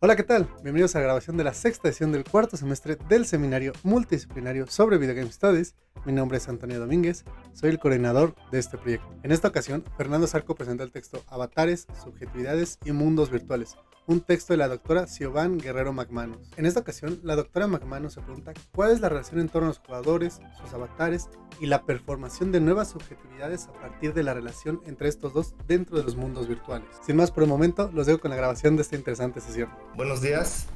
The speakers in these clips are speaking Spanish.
Hola, ¿qué tal? Bienvenidos a la grabación de la sexta edición del cuarto semestre del seminario multidisciplinario sobre Video Game Studies. Mi nombre es Antonio Domínguez, soy el coordinador de este proyecto. En esta ocasión, Fernando Zarco presenta el texto Avatares, Subjetividades y Mundos Virtuales, un texto de la doctora Siobhan Guerrero McManus. En esta ocasión, la doctora McManus se pregunta cuál es la relación en torno a los jugadores, sus avatares y la performación de nuevas subjetividades a partir de la relación entre estos dos dentro de los mundos virtuales. Sin más por el momento, los dejo con la grabación de esta interesante sesión. Buenos días,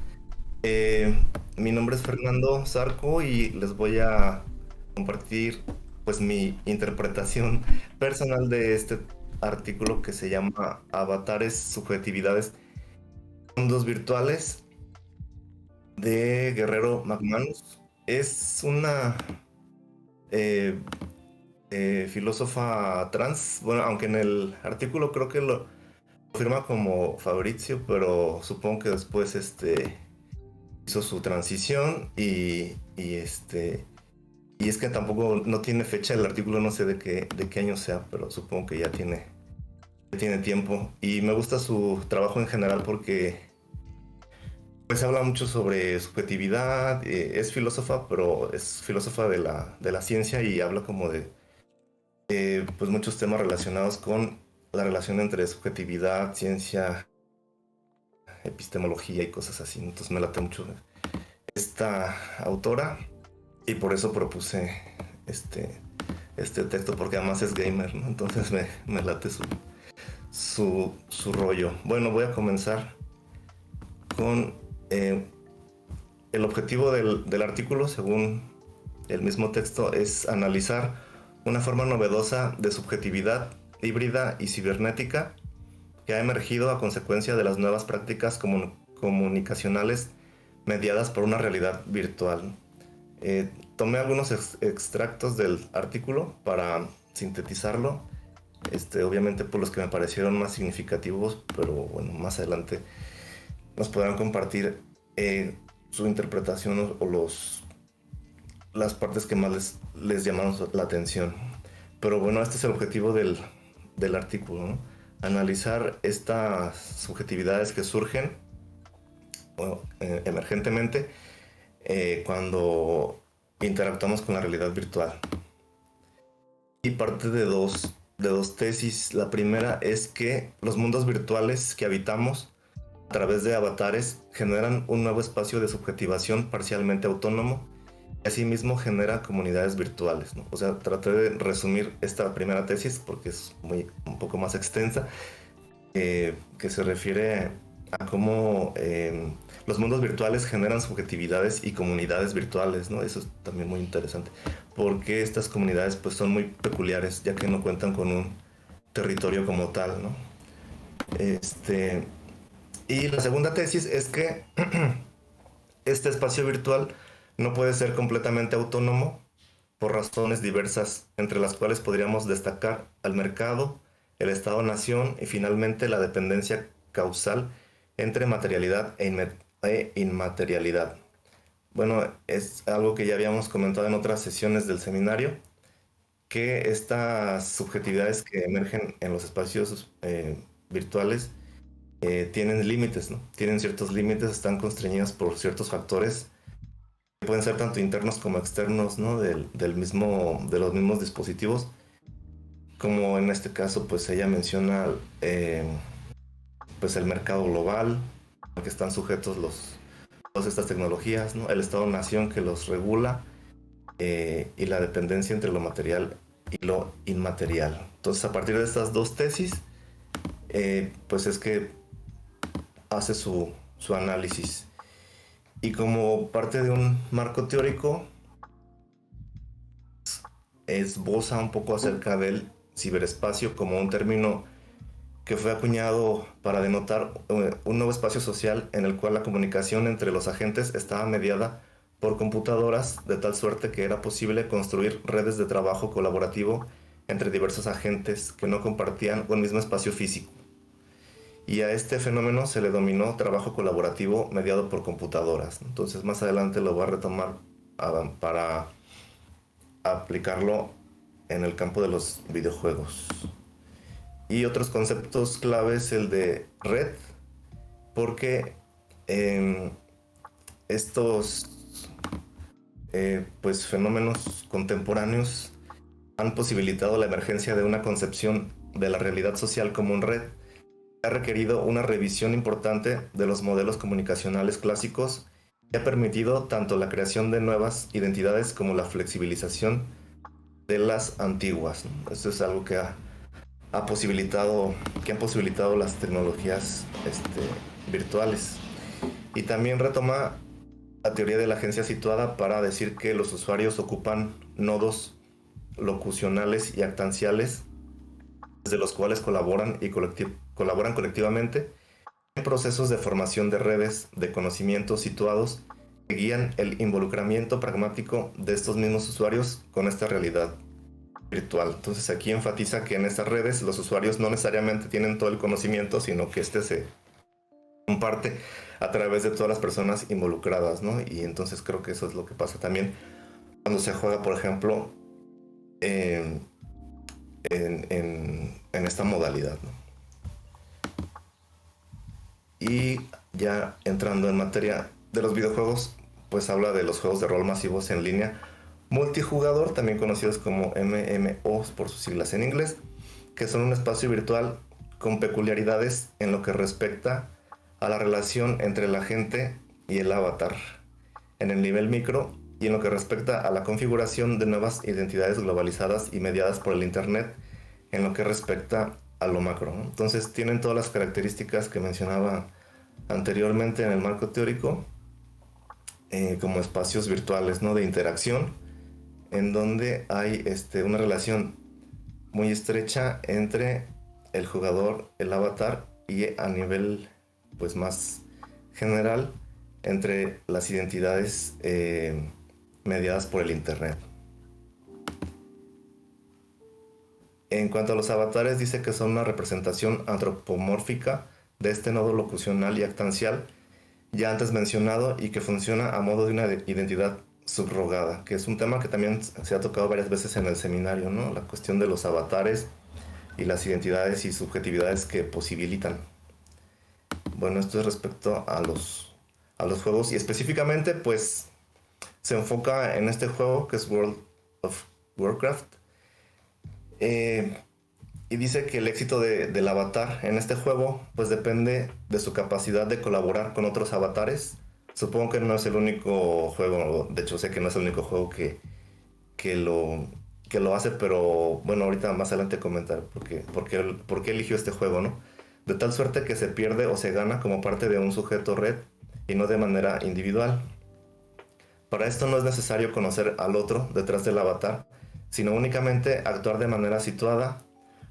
mi nombre es Fernando Zarco y les voy a compartir pues mi interpretación personal de este artículo que se llama Avatares, Subjetividades, Mundos Virtuales de Guerrero McManus. Es una eh, filósofa trans, bueno, aunque en el artículo creo que lo firma como Fabrizio, pero supongo que después hizo su transición y es que tampoco no tiene fecha el artículo, no sé de qué año sea, pero supongo que ya tiene tiempo. Y me gusta su trabajo en general porque pues habla mucho sobre subjetividad, es filósofa, pero es filósofa de la ciencia y habla como de pues muchos temas relacionados con la relación entre subjetividad, ciencia, epistemología y cosas así. Entonces me late mucho esta autora y por eso propuse este, este texto, porque además es gamer, ¿no? Entonces me late su rollo. Bueno, voy a comenzar con el objetivo del artículo, según el mismo texto, es analizar una forma novedosa de subjetividad híbrida y cibernética que ha emergido a consecuencia de las nuevas prácticas comunicacionales mediadas por una realidad virtual. Tomé algunos extractos del artículo para sintetizarlo, obviamente por los que me parecieron más significativos, pero bueno, más adelante nos podrán compartir su interpretación o las partes que más les llamaron la atención. Pero bueno, este es el objetivo del artículo, ¿no? Analizar estas subjetividades que surgen bueno, emergentemente cuando interactuamos con la realidad virtual. Y parte de dos tesis. La primera es que los mundos virtuales que habitamos a través de avatares generan un nuevo espacio de subjetivación parcialmente autónomo y asimismo genera comunidades virtuales, ¿no? O sea, traté de resumir esta primera tesis porque es un poco más extensa, que se refiere a cómo los mundos virtuales generan subjetividades y comunidades virtuales, ¿no? Eso es también muy interesante, porque estas comunidades pues son muy peculiares, ya que no cuentan con un territorio como tal, ¿no? Y la segunda tesis es que este espacio virtual no puede ser completamente autónomo por razones diversas, entre las cuales podríamos destacar al mercado, el Estado-nación y finalmente la dependencia causal entre materialidad e inmaterialidad. Bueno, es algo que ya habíamos comentado en otras sesiones del seminario, que estas subjetividades que emergen en los espacios virtuales tienen límites, ¿no? Tienen ciertos límites, están constreñidas por ciertos factores que pueden ser tanto internos como externos, ¿no? De los mismos dispositivos, como en este caso, pues ella menciona eh, pues el mercado global al que están sujetos todas estas tecnologías, ¿no? El Estado-nación que los regula y la dependencia entre lo material y lo inmaterial. Entonces, a partir de estas dos tesis, pues es que hace su análisis. Y como parte de un marco teórico, esboza un poco acerca del ciberespacio como un término que fue acuñado para denotar un nuevo espacio social en el cual la comunicación entre los agentes estaba mediada por computadoras de tal suerte que era posible construir redes de trabajo colaborativo entre diversos agentes que no compartían un mismo espacio físico. Y a este fenómeno se le denominó trabajo colaborativo mediado por computadoras. Entonces más adelante lo voy a retomar para aplicarlo en el campo de los videojuegos. Y otros conceptos claves, el de red, porque Em, estos pues fenómenos contemporáneos han posibilitado la emergencia de una concepción de la realidad social como un red. Ha requerido una revisión importante de los modelos comunicacionales clásicos y ha permitido tanto la creación de nuevas identidades como la flexibilización de las antiguas, ¿no? Esto es algo que han posibilitado las tecnologías virtuales. Y también retoma la teoría de la agencia situada para decir que los usuarios ocupan nodos locucionales y actanciales desde los cuales colaboran colectivamente en procesos de formación de redes de conocimientos situados que guían el involucramiento pragmático de estos mismos usuarios con esta realidad virtual. Entonces aquí enfatiza que en estas redes los usuarios no necesariamente tienen todo el conocimiento, sino que este se comparte a través de todas las personas involucradas, ¿no? Y entonces creo que eso es lo que pasa también cuando se juega, por ejemplo, en, en esta modalidad, ¿no? Y ya entrando en materia de los videojuegos, pues habla de los juegos de rol masivos en línea multijugador, también conocidos como MMOs por sus siglas en inglés, que son un espacio virtual con peculiaridades en lo que respecta a la relación entre la gente y el avatar en el nivel micro y en lo que respecta a la configuración de nuevas identidades globalizadas y mediadas por el internet en lo que respecta a lo macro, ¿no? Entonces tienen todas las características que mencionaba anteriormente en el marco teórico, como espacios virtuales, ¿no? De interacción en donde hay una relación muy estrecha entre el jugador, el avatar, y a nivel pues más general entre las identidades mediadas por el internet. En cuanto a los avatares, dice que son una representación antropomórfica de este nodo locucional y actancial ya antes mencionado y que funciona a modo de una identidad subrogada, que es un tema que también se ha tocado varias veces en el seminario, ¿no? La cuestión de los avatares y las identidades y subjetividades que posibilitan. Bueno, esto es respecto a los juegos y específicamente pues se enfoca en este juego que es World of Warcraft, y dice que el éxito del avatar en este juego pues depende de su capacidad de colaborar con otros avatares. Supongo que no es el único juego, de hecho sé que no es el único juego que lo hace, pero bueno, ahorita más adelante comentar por qué eligió este juego, ¿no? De tal suerte que se pierde o se gana como parte de un sujeto red y no de manera individual. Para esto no es necesario conocer al otro detrás del avatar, sino únicamente actuar de manera situada,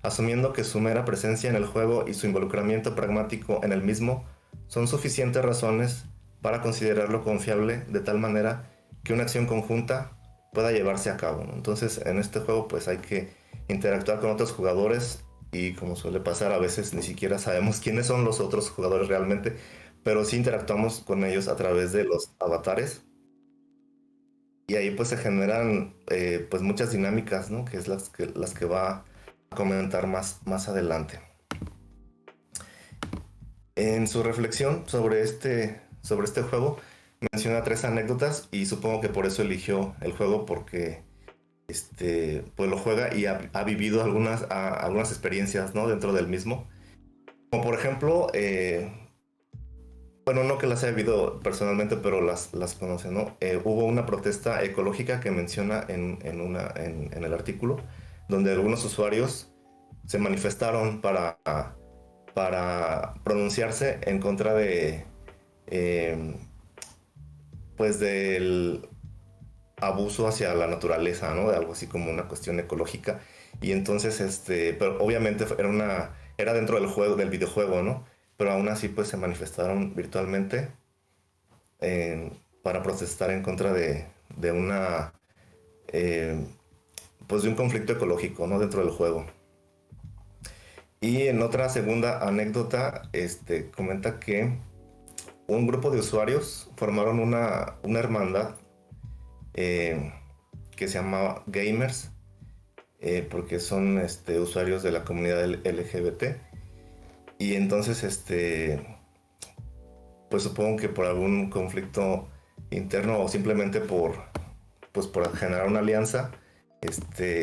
asumiendo que su mera presencia en el juego y su involucramiento pragmático en el mismo son suficientes razones para considerarlo confiable de tal manera que una acción conjunta pueda llevarse a cabo, ¿no? Entonces en este juego pues hay que interactuar con otros jugadores y como suele pasar a veces ni siquiera sabemos quiénes son los otros jugadores realmente, pero sí interactuamos con ellos a través de los avatares y ahí pues se generan pues muchas dinámicas, ¿no? Que es las que va a comentar más adelante. En su reflexión sobre este juego menciona 3 anécdotas y supongo que por eso eligió el juego porque pues lo juega y ha vivido algunas experiencias, ¿no? Dentro del mismo. Como por ejemplo, bueno, no que las haya vivido personalmente, pero las conoce, ¿no? Hubo una protesta ecológica que menciona en el artículo, donde algunos usuarios se manifestaron para pronunciarse en contra de pues del abuso hacia la naturaleza, ¿no? De algo así como una cuestión ecológica. Y entonces, pero obviamente era dentro del juego, del videojuego, ¿no? Pero aún así, pues se manifestaron virtualmente para protestar en contra de una, pues de un conflicto ecológico, ¿no? Dentro del juego. Y en otra segunda anécdota, comenta que un grupo de usuarios formaron una hermandad que se llamaba Gamers, porque son usuarios de la comunidad LGBT. Y entonces pues supongo que por algún conflicto interno o simplemente pues por generar una alianza,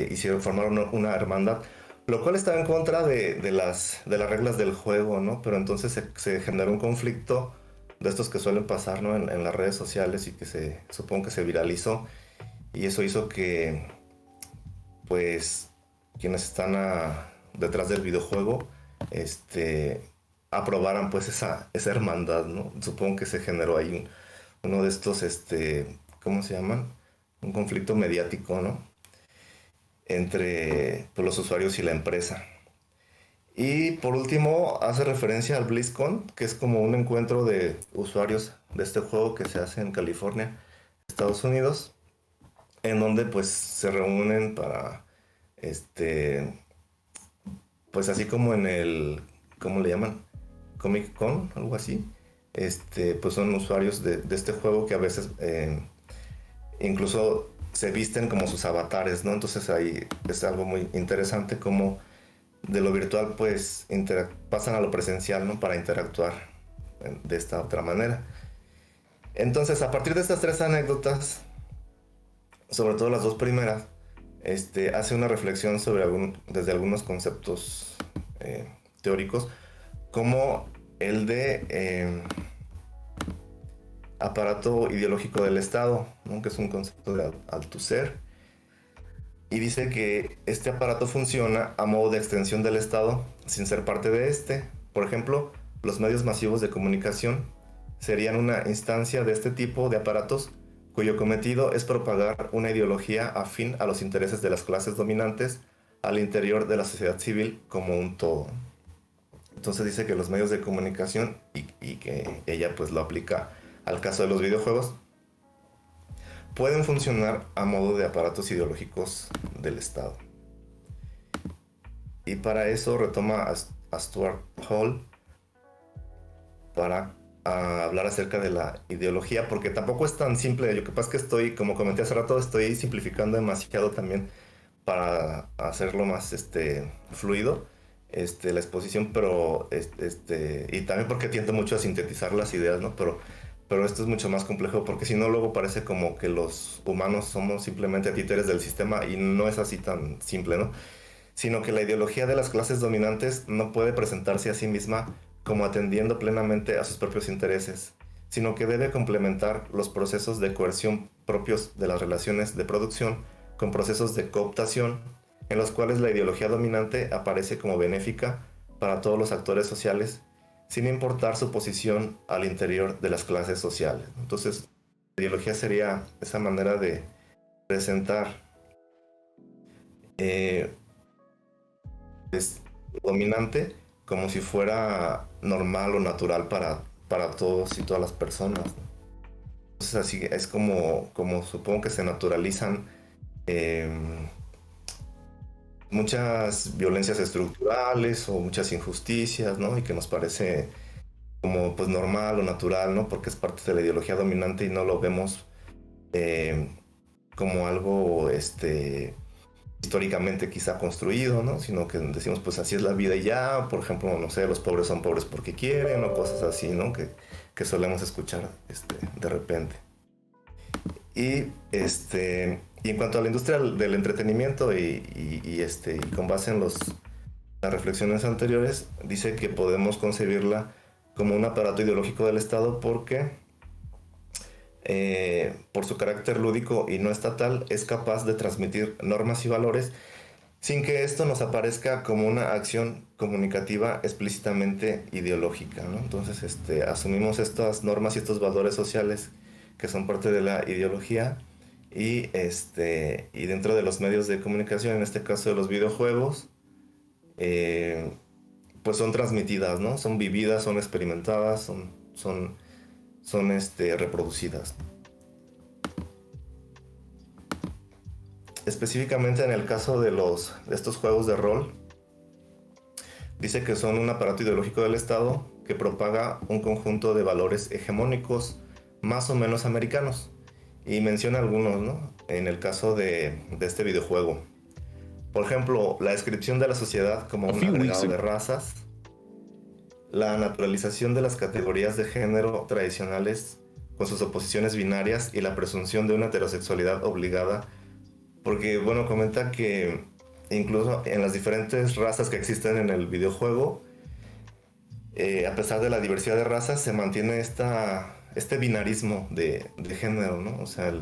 hicieron formar una hermandad, lo cual estaba en contra de las reglas del juego, ¿no? Pero entonces se generó un conflicto de estos que suelen pasar, ¿no? En las redes sociales y que supongo que se viralizó, y eso hizo que, pues, quienes están detrás del videojuego, aprobaran pues esa hermandad, ¿no? Supongo que se generó ahí uno de estos, ¿cómo se llaman? Un conflicto mediático, ¿no? Entre pues, los usuarios y la empresa. Y por último, hace referencia al BlizzCon, que es como un encuentro de usuarios de este juego que se hace en California, Estados Unidos, en donde pues se reúnen para, pues así como en el, ¿cómo le llaman? Comic Con, algo así. Pues son usuarios de este juego que a veces incluso se visten como sus avatares, ¿no? Entonces ahí es algo muy interesante como de lo virtual pues pasan a lo presencial, ¿no? Para interactuar de esta otra manera. Entonces, a partir de estas tres anécdotas, sobre todo las dos primeras, hace una reflexión sobre desde algunos conceptos teóricos, como el de aparato ideológico del Estado, ¿no? Que es un concepto de Althusser, y dice que este aparato funciona a modo de extensión del Estado sin ser parte de este. Por ejemplo, los medios masivos de comunicación serían una instancia de este tipo de aparatos cuyo cometido es propagar una ideología afín a los intereses de las clases dominantes al interior de la sociedad civil como un todo. Entonces dice que los medios de comunicación, y que ella pues lo aplica al caso de los videojuegos, pueden funcionar a modo de aparatos ideológicos del Estado. Y para eso retoma a Stuart Hall para hablar acerca de la ideología, porque tampoco es tan simple. Lo que pasa es que como comenté hace rato, estoy simplificando demasiado también para hacerlo más fluido la exposición, pero y también porque tiendo mucho a sintetizar las ideas, ¿no? Pero esto es mucho más complejo, porque si no luego parece como que los humanos somos simplemente títeres del sistema, y no es así tan simple, ¿no? Sino que la ideología de las clases dominantes no puede presentarse a sí misma como atendiendo plenamente a sus propios intereses, sino que debe complementar los procesos de coerción propios de las relaciones de producción con procesos de cooptación, en los cuales la ideología dominante aparece como benéfica para todos los actores sociales, sin importar su posición al interior de las clases sociales. Entonces, la ideología sería esa manera de presentar dominante como si fuera normal o natural para todos y todas las personas. Entonces así es como supongo que se naturalizan muchas violencias estructurales o muchas injusticias, ¿no? Y que nos parece como pues normal o natural, ¿no? Porque es parte de la ideología dominante y no lo vemos como algo históricamente quizá construido, ¿no? Sino que decimos, pues así es la vida y ya. Por ejemplo, no sé, los pobres son pobres porque quieren, o cosas así, ¿no? Que solemos escuchar de repente. Y y en cuanto a la industria del entretenimiento y con base en las reflexiones anteriores, dice que podemos concebirla como un aparato ideológico del Estado porque por su carácter lúdico y no estatal, es capaz de transmitir normas y valores sin que esto nos aparezca como una acción comunicativa explícitamente ideológica, ¿no? Entonces, asumimos estas normas y estos valores sociales que son parte de la ideología y dentro de los medios de comunicación, en este caso de los videojuegos, pues son transmitidas, ¿no? Son vividas, son experimentadas, son reproducidas. Específicamente en el caso de estos juegos de rol, dice que son un aparato ideológico del Estado que propaga un conjunto de valores hegemónicos más o menos americanos, y menciona algunos, ¿no? En el caso de este videojuego, por ejemplo, la descripción de la sociedad como un agregado de razas, la naturalización de las categorías de género tradicionales con sus oposiciones binarias y la presunción de una heterosexualidad obligada, porque, bueno, comenta que incluso en las diferentes razas que existen en el videojuego, a pesar de la diversidad de razas, se mantiene este binarismo de género, ¿no? O sea,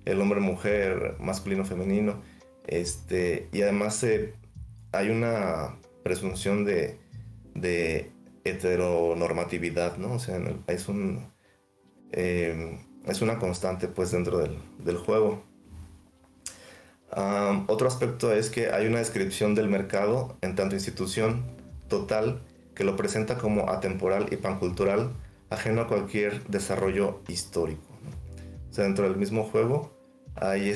el hombre-mujer, masculino-femenino, y además hay una presunción de heteronormatividad, ¿no? O sea, es una constante, pues, dentro del juego. Otro aspecto es que hay una descripción del mercado en tanto institución total que lo presenta como atemporal y pancultural, ajeno a cualquier desarrollo histórico, ¿no? O sea, dentro del mismo juego hay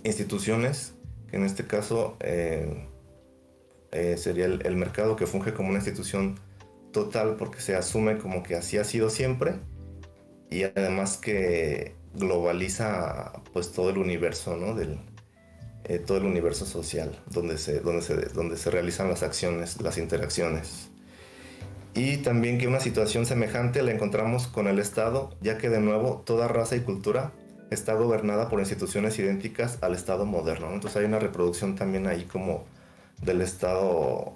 instituciones, que en este caso sería el mercado, que funge como una institución total porque se asume como que así ha sido siempre, y además que globaliza pues todo el universo, ¿no? Todo el universo social donde se realizan las acciones, las interacciones. Y también que una situación semejante la encontramos con el Estado, ya que de nuevo toda raza y cultura está gobernada por instituciones idénticas al Estado moderno, ¿no? Entonces hay una reproducción también ahí como del Estado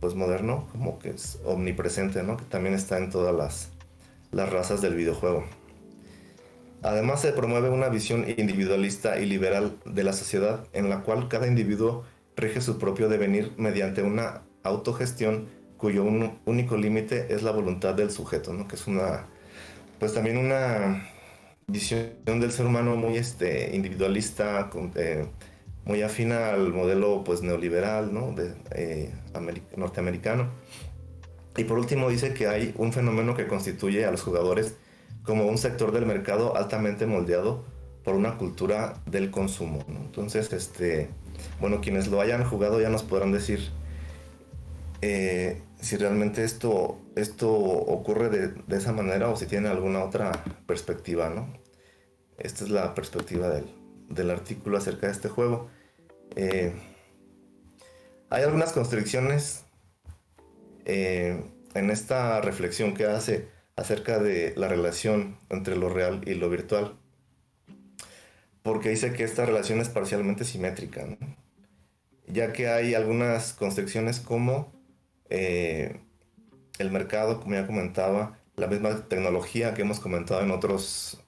pues moderno, como que es omnipresente, ¿no? Que también está en todas las razas del videojuego. Además se promueve una visión individualista y liberal de la sociedad, en la cual cada individuo rige su propio devenir mediante una autogestión cuyo único límite es la voluntad del sujeto, ¿no? Que es pues también una visión del ser humano muy individualista, muy afina al modelo pues neoliberal, ¿no? Norteamericano. Y por último dice que hay un fenómeno que constituye a los jugadores como un sector del mercado altamente moldeado por una cultura del consumo, ¿no? Entonces, bueno, quienes lo hayan jugado ya nos podrán decir si realmente esto ocurre de esa manera o si tiene alguna otra perspectiva, ¿no? Esta es la perspectiva del artículo acerca de este juego. Hay algunas constricciones en esta reflexión que hace acerca de la relación entre lo real y lo virtual, porque dice que esta relación es parcialmente simétrica, ¿no? Ya que hay algunas constricciones como el mercado, como ya comentaba, la misma tecnología que hemos comentado en otras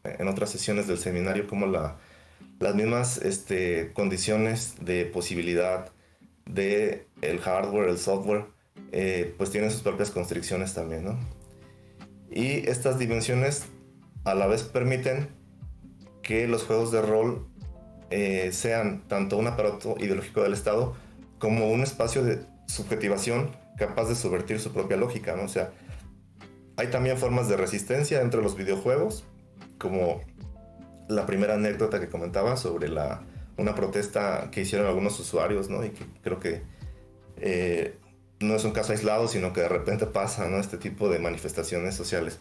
sesiones del seminario, como las mismas condiciones de posibilidad de el hardware, el software, pues tienen sus propias constricciones también, ¿no? Y estas dimensiones a la vez permiten que los juegos de rol sean tanto un aparato ideológico del Estado como un espacio de subjetivación capaz de subvertir su propia lógica, ¿no? O sea, hay también formas de resistencia dentro de los videojuegos, como la primera anécdota que comentaba sobre una protesta que hicieron algunos usuarios, ¿no? Y que creo que no es un caso aislado, sino que de repente pasa, ¿no? Este tipo de manifestaciones sociales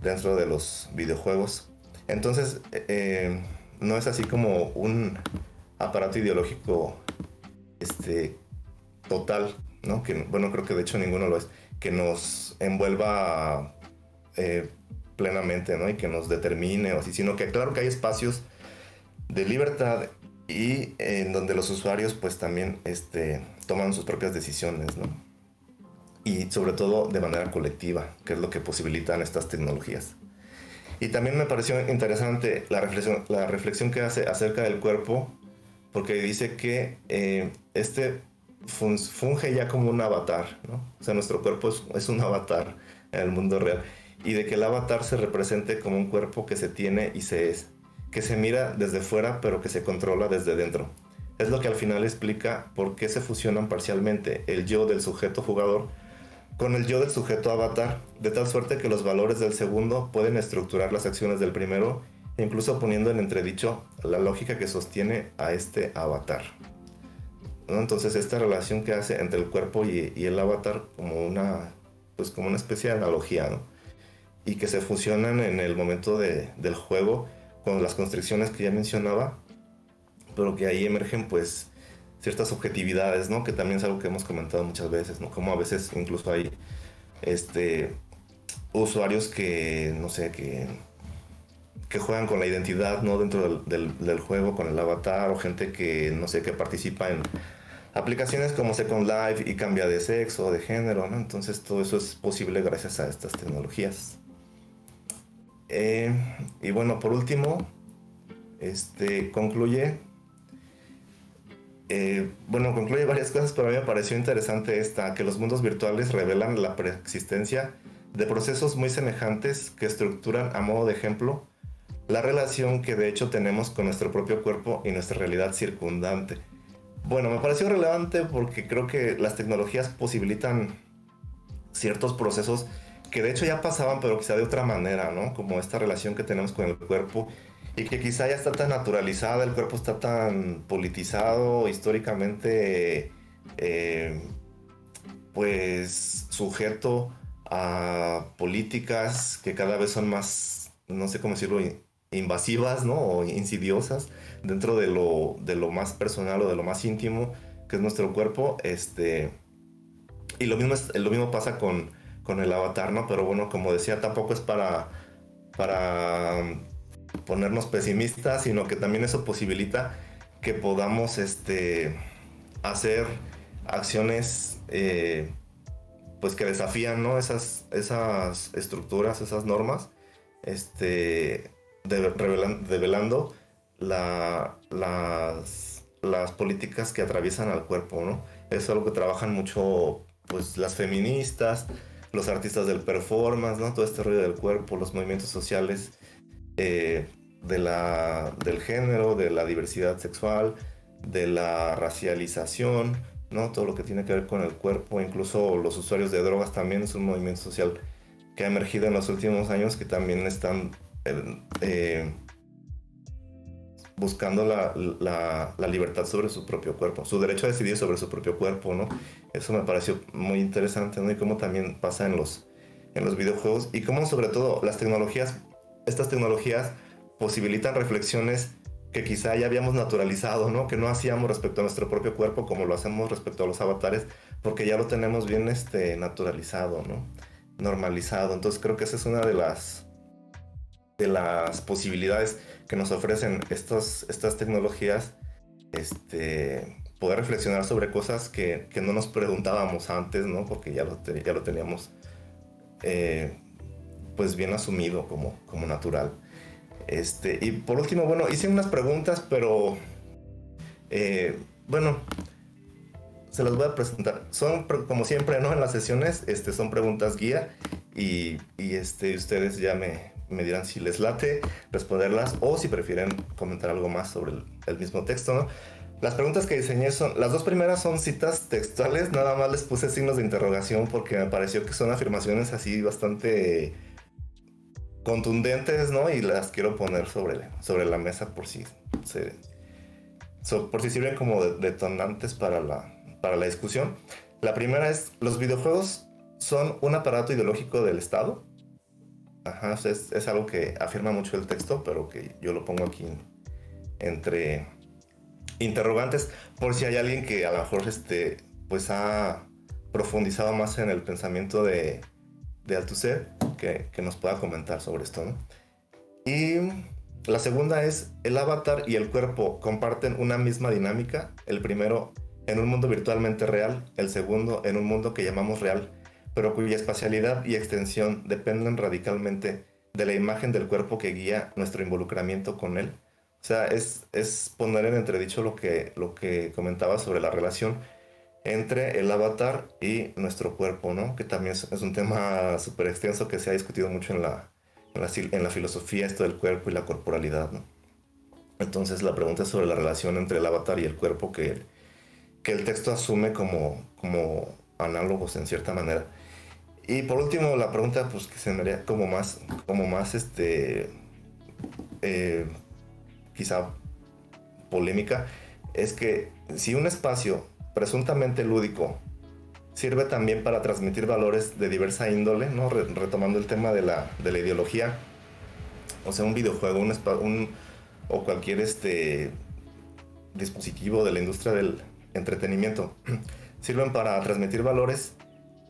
dentro de los videojuegos. Entonces, no es así como un aparato ideológico total, ¿no? Que, bueno, creo que de hecho ninguno lo es, que nos envuelva plenamente, ¿no? Y que nos determine o así, sino que claro que hay espacios de libertad y en donde los usuarios pues también toman sus propias decisiones, ¿no? Y sobre todo de manera colectiva, que es lo que posibilitan estas tecnologías. Y también me pareció interesante la reflexión que hace acerca del cuerpo, porque dice que funge ya como un avatar, ¿no? O sea, nuestro cuerpo es un avatar en el mundo real, y de que el avatar se represente como un cuerpo que se tiene y que se mira desde fuera, pero que se controla desde dentro. Es lo que al final explica por qué se fusionan parcialmente el yo del sujeto jugador con el yo del sujeto avatar, de tal suerte que los valores del segundo pueden estructurar las acciones del primero, incluso poniendo en entredicho la lógica que sostiene a este avatar, ¿no? Entonces esta relación que hace entre el cuerpo y el avatar como una especie de analogía, ¿no? Y que se fusionan en el momento del juego con las constricciones que ya mencionaba, pero que ahí emergen pues ciertas objetividades, ¿no? Que también es algo que hemos comentado muchas veces, ¿no? Como a veces incluso hay usuarios que, no sé, que juegan con la identidad, ¿no? Dentro del juego, con el avatar, o gente que, no sé, que participa en aplicaciones como Second Life y cambia de sexo o de género, ¿no? Entonces todo eso es posible gracias a estas tecnologías. Y bueno, por último, concluye. Concluye varias cosas, pero a mí me pareció interesante que los mundos virtuales revelan la preexistencia de procesos muy semejantes que estructuran, a modo de ejemplo, la relación que de hecho tenemos con nuestro propio cuerpo y nuestra realidad circundante. Bueno, me pareció relevante porque creo que las tecnologías posibilitan ciertos procesos que de hecho ya pasaban, pero quizá de otra manera, ¿no? Como esta relación que tenemos con el cuerpo y que quizá ya está tan naturalizada, el cuerpo está tan politizado, históricamente, pues sujeto a políticas que cada vez son más, no sé cómo decirlo, invasivas, ¿no? O insidiosas dentro de lo más personal o de lo más íntimo que es nuestro cuerpo. Y lo mismo pasa con el avatar, ¿no? Pero bueno, como decía, tampoco es para ponernos pesimistas, sino que también eso posibilita que podamos hacer acciones pues que desafían, ¿no? esas estructuras, esas normas, develando las políticas que atraviesan al cuerpo, ¿no? Eso es algo que trabajan mucho pues las feministas, los artistas del performance, ¿no? Todo este rollo del cuerpo, los movimientos sociales del género, de la diversidad sexual, de la racialización, ¿no? Todo lo que tiene que ver con el cuerpo, incluso los usuarios de drogas también es un movimiento social que ha emergido en los últimos años, que también están buscando la libertad sobre su propio cuerpo, su derecho a decidir sobre su propio cuerpo, ¿no? Eso me pareció muy interesante, ¿no? Y cómo también pasa en los videojuegos, y cómo sobre todo estas tecnologías posibilitan reflexiones que quizá ya habíamos naturalizado, ¿no? Que no hacíamos respecto a nuestro propio cuerpo como lo hacemos respecto a los avatares, porque ya lo tenemos bien naturalizado, ¿no? Normalizado. Entonces creo que esa es una de las posibilidades que nos ofrecen estas tecnologías, poder reflexionar sobre cosas que no nos preguntábamos antes, ¿no? Porque ya lo teníamos pues bien asumido como natural. Y por último, bueno, hice unas preguntas, pero bueno, se las voy a presentar. Son como siempre, ¿no? En las sesiones, son preguntas guía y ustedes ya me dirán si les late responderlas o si prefieren comentar algo más sobre el mismo texto, ¿no? Las preguntas que diseñé las dos primeras son citas textuales, nada más les puse signos de interrogación porque me pareció que son afirmaciones así bastante contundentes, ¿no? Y las quiero poner sobre la mesa por si sirven como detonantes para la discusión. La primera es: ¿los videojuegos son un aparato ideológico del Estado? Ajá, es algo que afirma mucho el texto, pero que yo lo pongo aquí entre interrogantes, por si hay alguien que a lo mejor pues ha profundizado más en el pensamiento de Althusser, que nos pueda comentar sobre esto, ¿no? Y la segunda es: ¿el avatar y el cuerpo comparten una misma dinámica? El primero en un mundo virtualmente real, el segundo en un mundo que llamamos real, pero cuya espacialidad y extensión dependen radicalmente de la imagen del cuerpo que guía nuestro involucramiento con él. O sea, es poner en entredicho lo que comentaba sobre la relación entre el avatar y nuestro cuerpo, ¿no? Que también es un tema súper extenso que se ha discutido mucho en la filosofía, esto del cuerpo y la corporalidad, ¿no? Entonces la pregunta es sobre la relación entre el avatar y el cuerpo que el texto asume como análogos en cierta manera. Y por último, la pregunta pues que se me haría como más quizá polémica, es que si un espacio presuntamente lúdico sirve también para transmitir valores de diversa índole, ¿no? Retomando el tema de la ideología, o sea, un videojuego, o cualquier dispositivo de la industria entretenimiento, sirven para transmitir valores.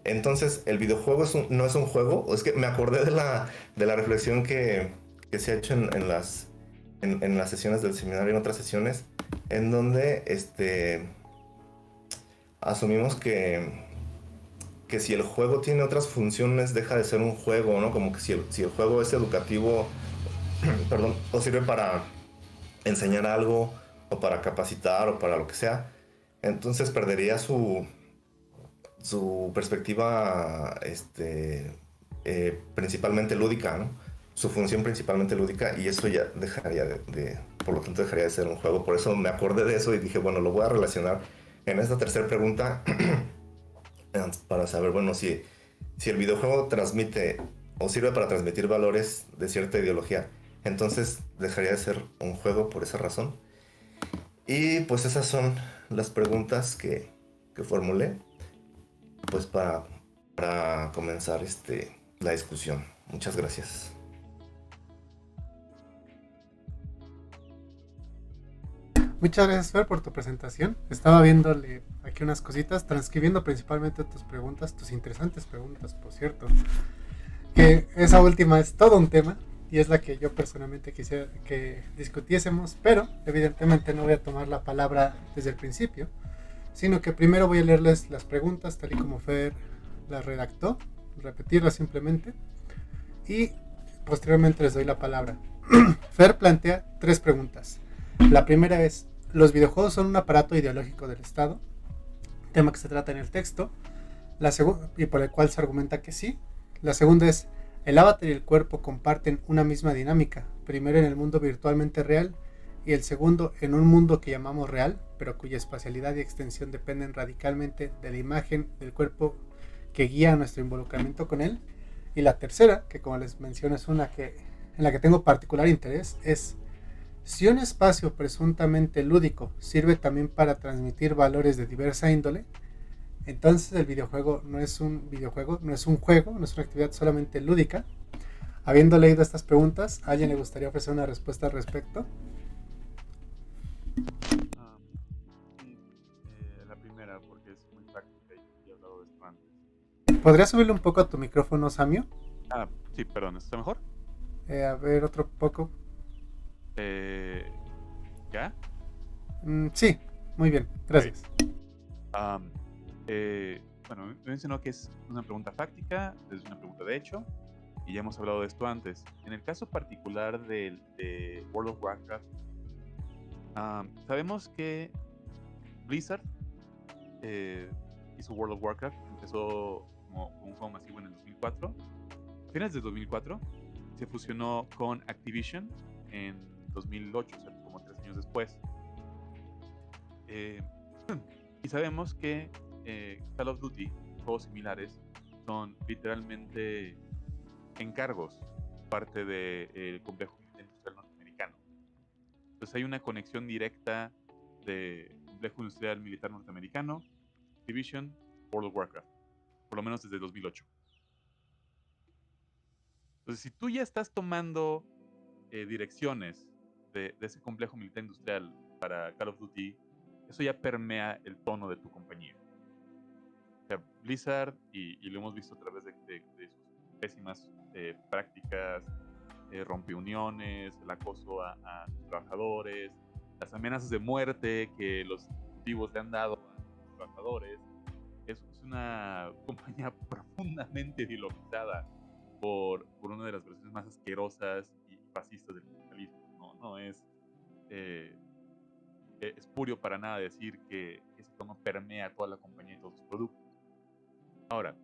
Entonces, el videojuego no es un juego. Es que me acordé de la reflexión que se ha hecho en las sesiones del seminario, en otras sesiones, en donde asumimos que si el juego tiene otras funciones, deja de ser un juego, ¿no? Como que si el juego es educativo, perdón, o sirve para enseñar algo, o para capacitar, o para lo que sea, entonces perdería su perspectiva principalmente lúdica, ¿no? Su función principalmente lúdica, y eso ya dejaría por lo tanto dejaría de ser un juego. Por eso me acordé de eso y dije, bueno, lo voy a relacionar en esta tercera pregunta para saber, bueno, si el videojuego transmite o sirve para transmitir valores de cierta ideología, entonces dejaría de ser un juego por esa razón. Y pues esas son las preguntas que formulé, pues para comenzar la discusión. Muchas gracias. Muchas gracias, Fer, por tu presentación. Estaba viéndole aquí unas cositas, transcribiendo principalmente tus preguntas, tus interesantes preguntas, por cierto. Que esa última es todo un tema y es la que yo personalmente quisiera que discutiésemos, pero evidentemente no voy a tomar la palabra desde el principio, sino que primero voy a leerles las preguntas tal y como Fer las redactó, repetirlas simplemente, y posteriormente les doy la palabra. Fer plantea 3 preguntas. La primera es, ¿los videojuegos son un aparato ideológico del Estado? Tema que se trata en el texto, y por el cual se argumenta que sí. La segunda es, ¿el avatar y el cuerpo comparten una misma dinámica? Primero en el mundo virtualmente real y el segundo en un mundo que llamamos real, pero cuya espacialidad y extensión dependen radicalmente de la imagen del cuerpo que guía nuestro involucramiento con él. Y la tercera, que como les menciono es una en la que tengo particular interés, es si un espacio presuntamente lúdico sirve también para transmitir valores de diversa índole, entonces el videojuego no es un videojuego, no es un juego, no es una actividad solamente lúdica. Habiendo leído estas preguntas, ¿a alguien le gustaría ofrecer una respuesta al respecto? Ah, sí, la primera, porque es muy práctica y he hablado de esto antes. ¿Podrías subirle un poco a tu micrófono, Samio? Sí, perdón, ¿está mejor? A ver, otro poco. Eh, ¿Ya? Sí, muy bien, Ok. gracias. Am, bueno, me mencionó que es una pregunta fáctica, es una pregunta de hecho, y ya hemos hablado de esto antes. En el caso particular de World of Warcraft, sabemos que Blizzard hizo World of Warcraft, empezó como un juego masivo en el 2004. A finales de 2004 se fusionó con Activision en 2008, o sea, como 3 años después. Eh, y sabemos que Call of Duty, juegos similares, son literalmente encargos, parte del complejo industrial norteamericano. Entonces hay una conexión directa de complejo industrial militar norteamericano, Activision, World of Warcraft, por lo menos desde 2008. Entonces, si tú ya estás tomando direcciones de ese complejo militar industrial para Call of Duty, eso ya permea el tono de tu compañía. O sea, Blizzard, y lo hemos visto a través de sus pésimas prácticas, rompeuniones, el acoso a sus trabajadores, las amenazas de muerte que los ejecutivos le han dado a sus trabajadores. Es una compañía profundamente ideologizada por una de las versiones más asquerosas y fascistas del capitalismo. No es espurio para nada decir que ese tono permea toda la compañía y todos sus productos. Ahora,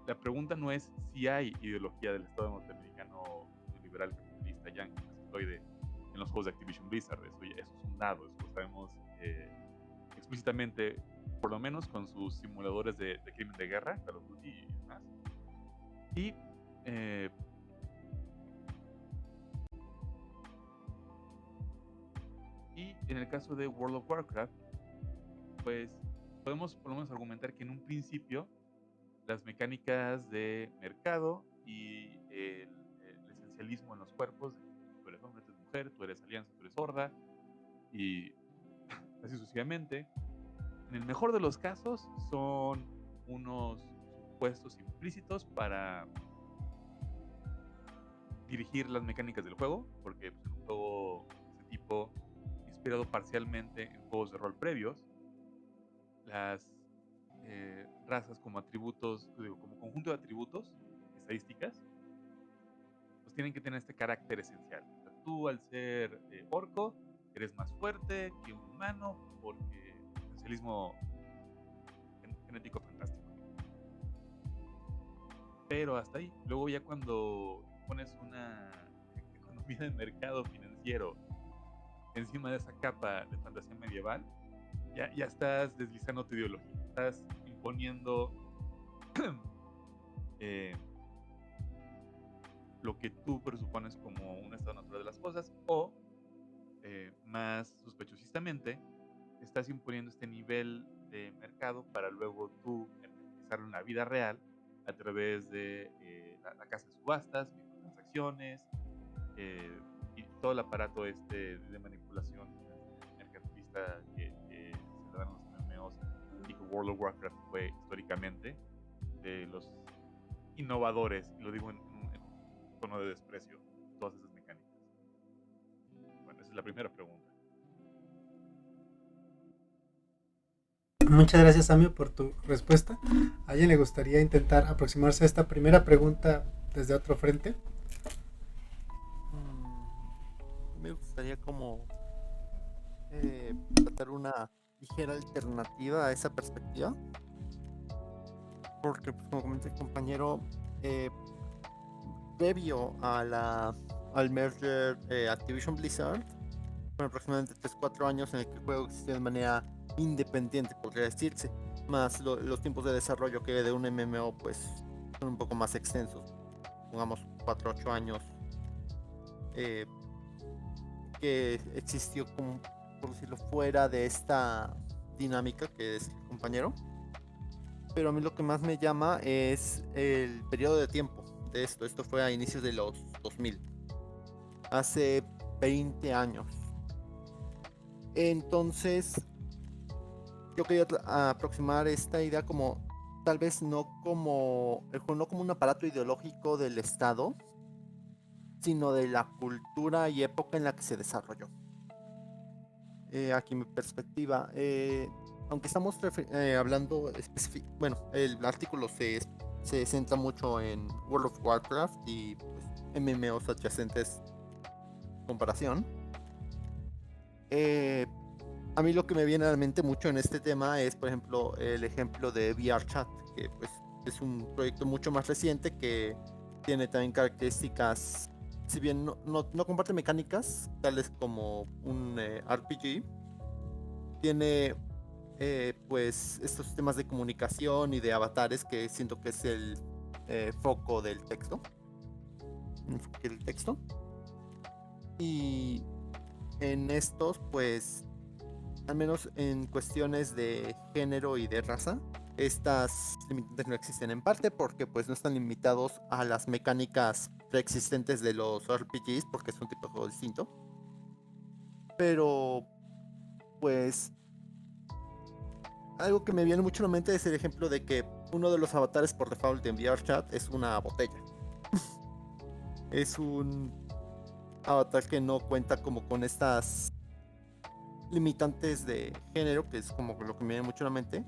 la pregunta no es si hay ideología del Estado norteamericano liberal capitalista yankee fascistoide en los juegos de Activision Blizzard. Eso es un dado, eso lo sabemos explícitamente, por lo menos con sus simuladores de crimen de guerra, Call of Duty y demás. Y en el caso de World of Warcraft, pues podemos por lo menos argumentar que en un principio las mecánicas de mercado y el esencialismo en los cuerpos, tú eres hombre, tú eres mujer, tú eres alianza, tú eres horda, y así sucesivamente. En el mejor de los casos son unos supuestos implícitos para dirigir las mecánicas del juego, porque pues, en un juego de este tipo, inspirado parcialmente en juegos de rol previos, las razas como atributos, como conjunto de atributos, estadísticas, pues tienen que tener este carácter esencial. O sea, tú al ser orco, eres más fuerte que un humano porque esencialismo genético fantástico. Pero hasta ahí. Luego ya cuando pones una economía de mercado financiero encima de esa capa de fantasía medieval, ya estás deslizando tu ideología. Estás imponiendo lo que tú presupones como un estado natural de las cosas, o más sospechosamente estás imponiendo este nivel de mercado para luego tú utilizarlo en la vida real a través de la casa de subastas, microtransacciones y todo el aparato de manipulación mercantilista que se le dan a los MMOs y que World of Warcraft fue históricamente de los innovadores, y lo digo en un tono de desprecio, todas esas mecánicas. Bueno, esa es la primera pregunta. Muchas gracias, Samio, por tu respuesta. ¿A alguien le gustaría intentar aproximarse a esta primera pregunta desde otro frente? Me gustaría como tratar una ligera alternativa a esa perspectiva, porque pues, como comenta el compañero, previo al merger Activision Blizzard, fueron aproximadamente 3-4 años en el que el juego existió de manera independiente, podría decirse, más los tiempos de desarrollo que de un MMO pues son un poco más extensos, pongamos 4-8 años que existió, como por decirlo, fuera de esta dinámica que es el compañero. Pero a mí lo que más me llama es el periodo de tiempo de esto. Esto fue a inicios de los 2000, hace 20 años. Entonces yo quería aproximar esta idea como tal vez no como el juego, no como un aparato ideológico del Estado, sino de la cultura y época en la que se desarrolló. Aquí mi perspectiva, aunque estamos hablando bueno, el artículo se centra mucho en World of Warcraft y pues, MMOs adyacentes comparación. A mí lo que me viene a la mente mucho en este tema es, por ejemplo, el ejemplo de VRChat, que pues es un proyecto mucho más reciente que tiene también características, si bien no comparte mecánicas tales como un RPG, tiene pues estos sistemas de comunicación y de avatares que siento que es el foco del texto. Y en estos pues al menos en cuestiones de género y de raza, estas limitantes no existen, en parte porque pues no están limitados a las mecánicas preexistentes de los RPGs, porque es un tipo de juego distinto. Pero pues algo que me viene mucho a la mente es el ejemplo de que uno de los avatares por default en VRChat es una botella. Es un avatar que no cuenta como con estas limitantes de género, que es como lo que me viene mucho a la mente.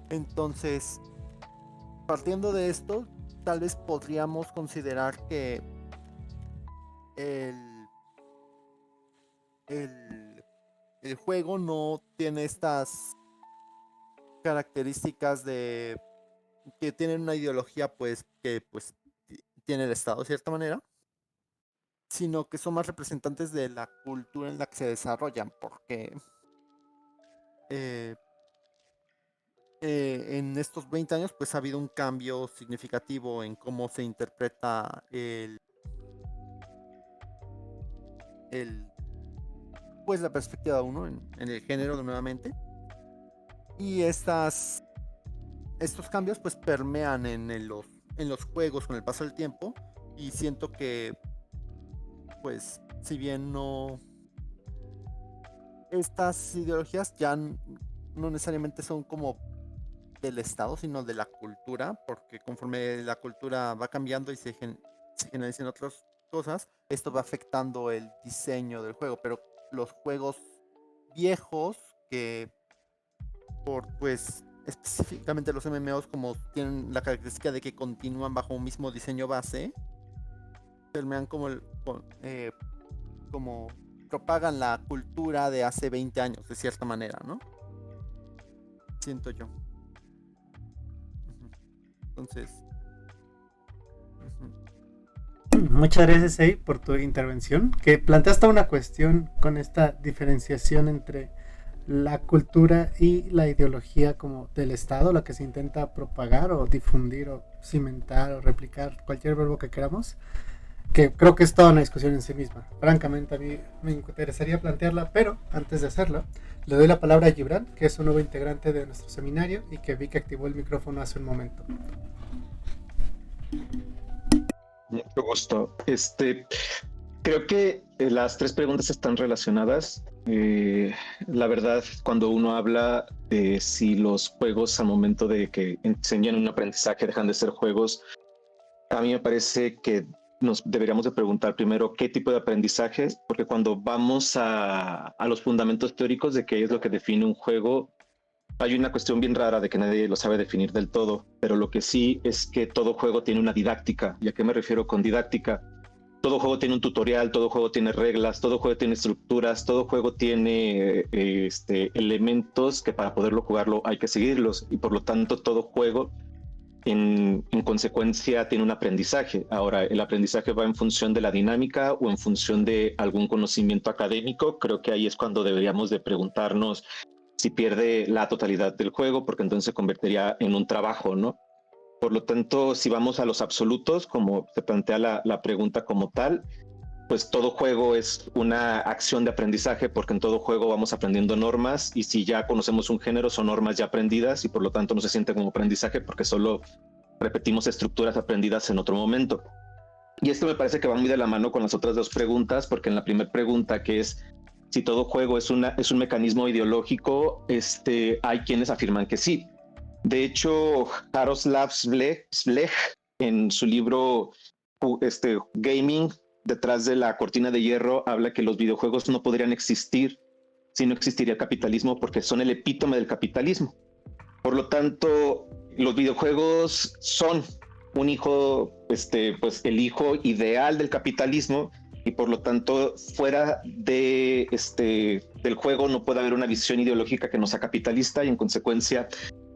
Entonces, partiendo de esto, tal vez podríamos considerar que el juego no tiene estas características de que tienen una ideología pues que pues tiene el Estado de cierta manera, sino que son más representantes de la cultura en la que se desarrollan, porque en estos 20 años pues ha habido un cambio significativo en cómo se interpreta pues la perspectiva de uno en el género nuevamente, y estos cambios pues permean en los juegos con el paso del tiempo, y siento que pues si bien no estas ideologías ya no necesariamente son como del Estado, sino de la cultura, porque conforme la cultura va cambiando y se generalizan otras cosas, esto va afectando el diseño del juego, pero los juegos viejos que por pues específicamente los MMOs como tienen la característica de que continúan bajo un mismo diseño base, terminan como propagan la cultura de hace 20 años, de cierta manera, ¿no? Siento yo. Entonces. Muchas gracias, Ei, por tu intervención, que planteaste una cuestión con esta diferenciación entre la cultura y la ideología como del Estado, la que se intenta propagar o difundir o cimentar o replicar, cualquier verbo que queramos, que creo que es toda una discusión en sí misma. Francamente, a mí me interesaría plantearla, pero antes de hacerlo, le doy la palabra a Gibran, que es un nuevo integrante de nuestro seminario y que vi que activó el micrófono hace un momento. Mucho gusto. Creo que las tres preguntas están relacionadas. La verdad, cuando uno habla de si los juegos al momento de que enseñan un aprendizaje dejan de ser juegos, a mí me parece que nos deberíamos de preguntar primero qué tipo de aprendizaje, porque cuando vamos a los fundamentos teóricos de qué es lo que define un juego, hay una cuestión bien rara de que nadie lo sabe definir del todo, pero lo que sí es que todo juego tiene una didáctica. ¿Y a qué me refiero con didáctica? Todo juego tiene un tutorial, todo juego tiene reglas, todo juego tiene estructuras, todo juego tiene elementos que para poderlo jugarlo hay que seguirlos, y por lo tanto todo juego en consecuencia tiene un aprendizaje. Ahora, el aprendizaje va en función de la dinámica o en función de algún conocimiento académico. Creo que ahí es cuando deberíamos de preguntarnos si pierde la totalidad del juego, porque entonces se convertiría en un trabajo, ¿no? Por lo tanto, si vamos a los absolutos, como se plantea la pregunta como tal, pues todo juego es una acción de aprendizaje, porque en todo juego vamos aprendiendo normas, y si ya conocemos un género, son normas ya aprendidas, y por lo tanto no se siente como aprendizaje, porque solo repetimos estructuras aprendidas en otro momento. Y esto me parece que va muy de la mano con las otras dos preguntas, porque en la primera pregunta, que es si todo juego es un mecanismo ideológico, hay quienes afirman que sí. De hecho, Jaroslav Zblech, en su libro Gaming, detrás de la cortina de hierro, habla que los videojuegos no podrían existir si no existiría el capitalismo, porque son el epítome del capitalismo. Por lo tanto, los videojuegos son un hijo, pues el hijo ideal del capitalismo, y por lo tanto fuera del juego no puede haber una visión ideológica que no sea capitalista, y en consecuencia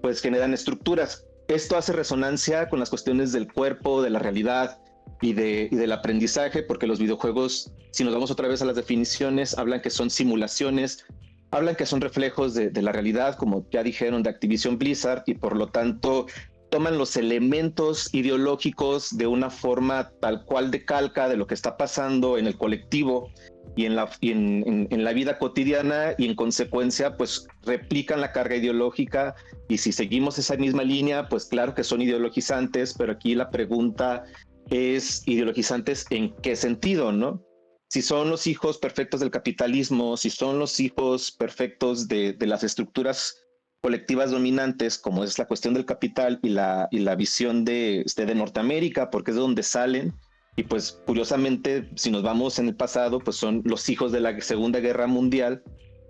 pues generan estructuras. Esto hace resonancia con las cuestiones del cuerpo, de la realidad y del aprendizaje, porque los videojuegos, si nos vamos otra vez a las definiciones, hablan que son simulaciones, hablan que son reflejos de la realidad, como ya dijeron, de Activision Blizzard, y por lo tanto toman los elementos ideológicos de una forma tal cual de calca de lo que está pasando en el colectivo y en la vida cotidiana, y en consecuencia pues replican la carga ideológica. Y si seguimos esa misma línea, pues claro que son ideologizantes, pero aquí la pregunta es ideologizantes en qué sentido, ¿no? Si son los hijos perfectos del capitalismo, si son los hijos perfectos de las estructuras colectivas dominantes, como es la cuestión del capital y la visión de Norteamérica, porque es de donde salen. Y pues curiosamente, si nos vamos en el pasado, pues son los hijos de la Segunda Guerra Mundial,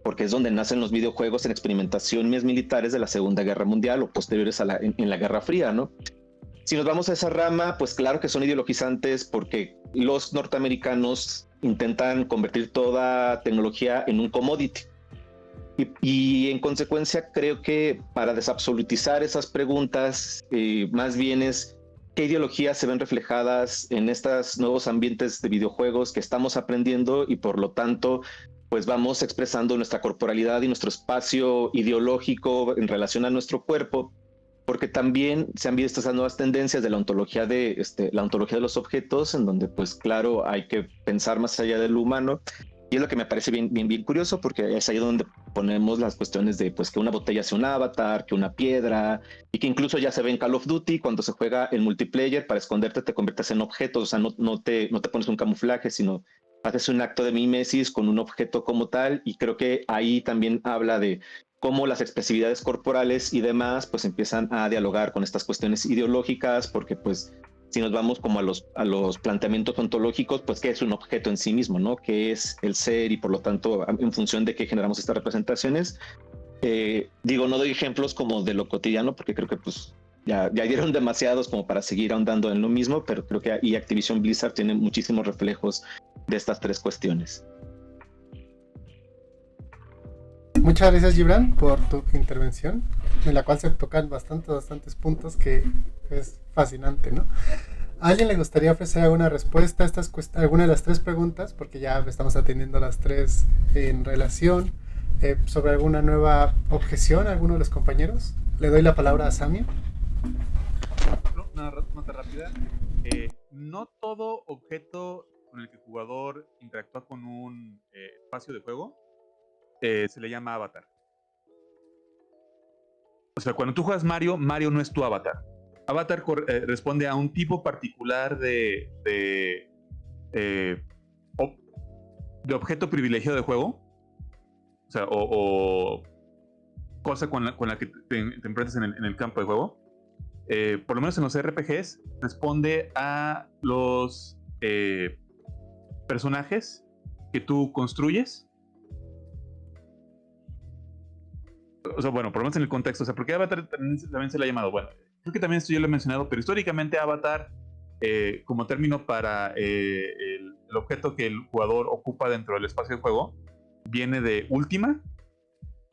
porque es donde nacen los videojuegos en experimentaciones militares de la Segunda Guerra Mundial o posteriores en la Guerra Fría, ¿no? Si nos vamos a esa rama, pues claro que son ideologizantes, porque los norteamericanos intentan convertir toda tecnología en un commodity. Y en consecuencia creo que para desabsolutizar esas preguntas, más bien es qué ideologías se ven reflejadas en estos nuevos ambientes de videojuegos que estamos aprendiendo, y por lo tanto pues vamos expresando nuestra corporalidad y nuestro espacio ideológico en relación a nuestro cuerpo, porque también se han visto estas nuevas tendencias de la ontología de los objetos, en donde pues claro hay que pensar más allá del humano. Y es lo que me parece bien curioso, porque es ahí donde ponemos las cuestiones de pues que una botella sea un avatar, que una piedra, y que incluso ya se ve en Call of Duty cuando se juega el multiplayer, para esconderte te conviertes en objetos, o sea, no te pones un camuflaje, sino haces un acto de mimesis con un objeto como tal, y creo que ahí también habla de cómo las expresividades corporales y demás pues empiezan a dialogar con estas cuestiones ideológicas, porque pues si nos vamos como a los planteamientos ontológicos, pues qué es un objeto en sí mismo, ¿no? ¿Qué es el ser? Y por lo tanto, en función de qué generamos estas representaciones. Digo, no doy ejemplos como de lo cotidiano, porque creo que pues ya dieron demasiados como para seguir ahondando en lo mismo, pero creo que ahí Activision Blizzard tiene muchísimos reflejos de estas tres cuestiones. Muchas gracias, Gibran, por tu intervención, en la cual se tocan bastantes puntos que es fascinante, ¿no? ¿A alguien le gustaría ofrecer alguna respuesta a alguna de las tres preguntas? Porque ya estamos atendiendo las tres en relación. Sobre alguna nueva objeción a alguno de los compañeros. Le doy la palabra a Sammy. Una nota rápida. No todo objeto con el que el jugador interactúa con un espacio de juego se le llama avatar. O sea, cuando tú juegas Mario no es tu avatar. Avatar responde a un tipo particular de objeto privilegiado de juego. O sea, o cosa con la que te enfrentas en el campo de juego. Por lo menos en los RPGs, responde a los personajes que tú construyes. O sea, bueno, por lo menos en el contexto. O sea, porque Avatar también se le ha llamado. Bueno, creo que también esto yo lo he mencionado, pero históricamente Avatar, como término para el objeto que el jugador ocupa dentro del espacio de juego, viene de Ultima.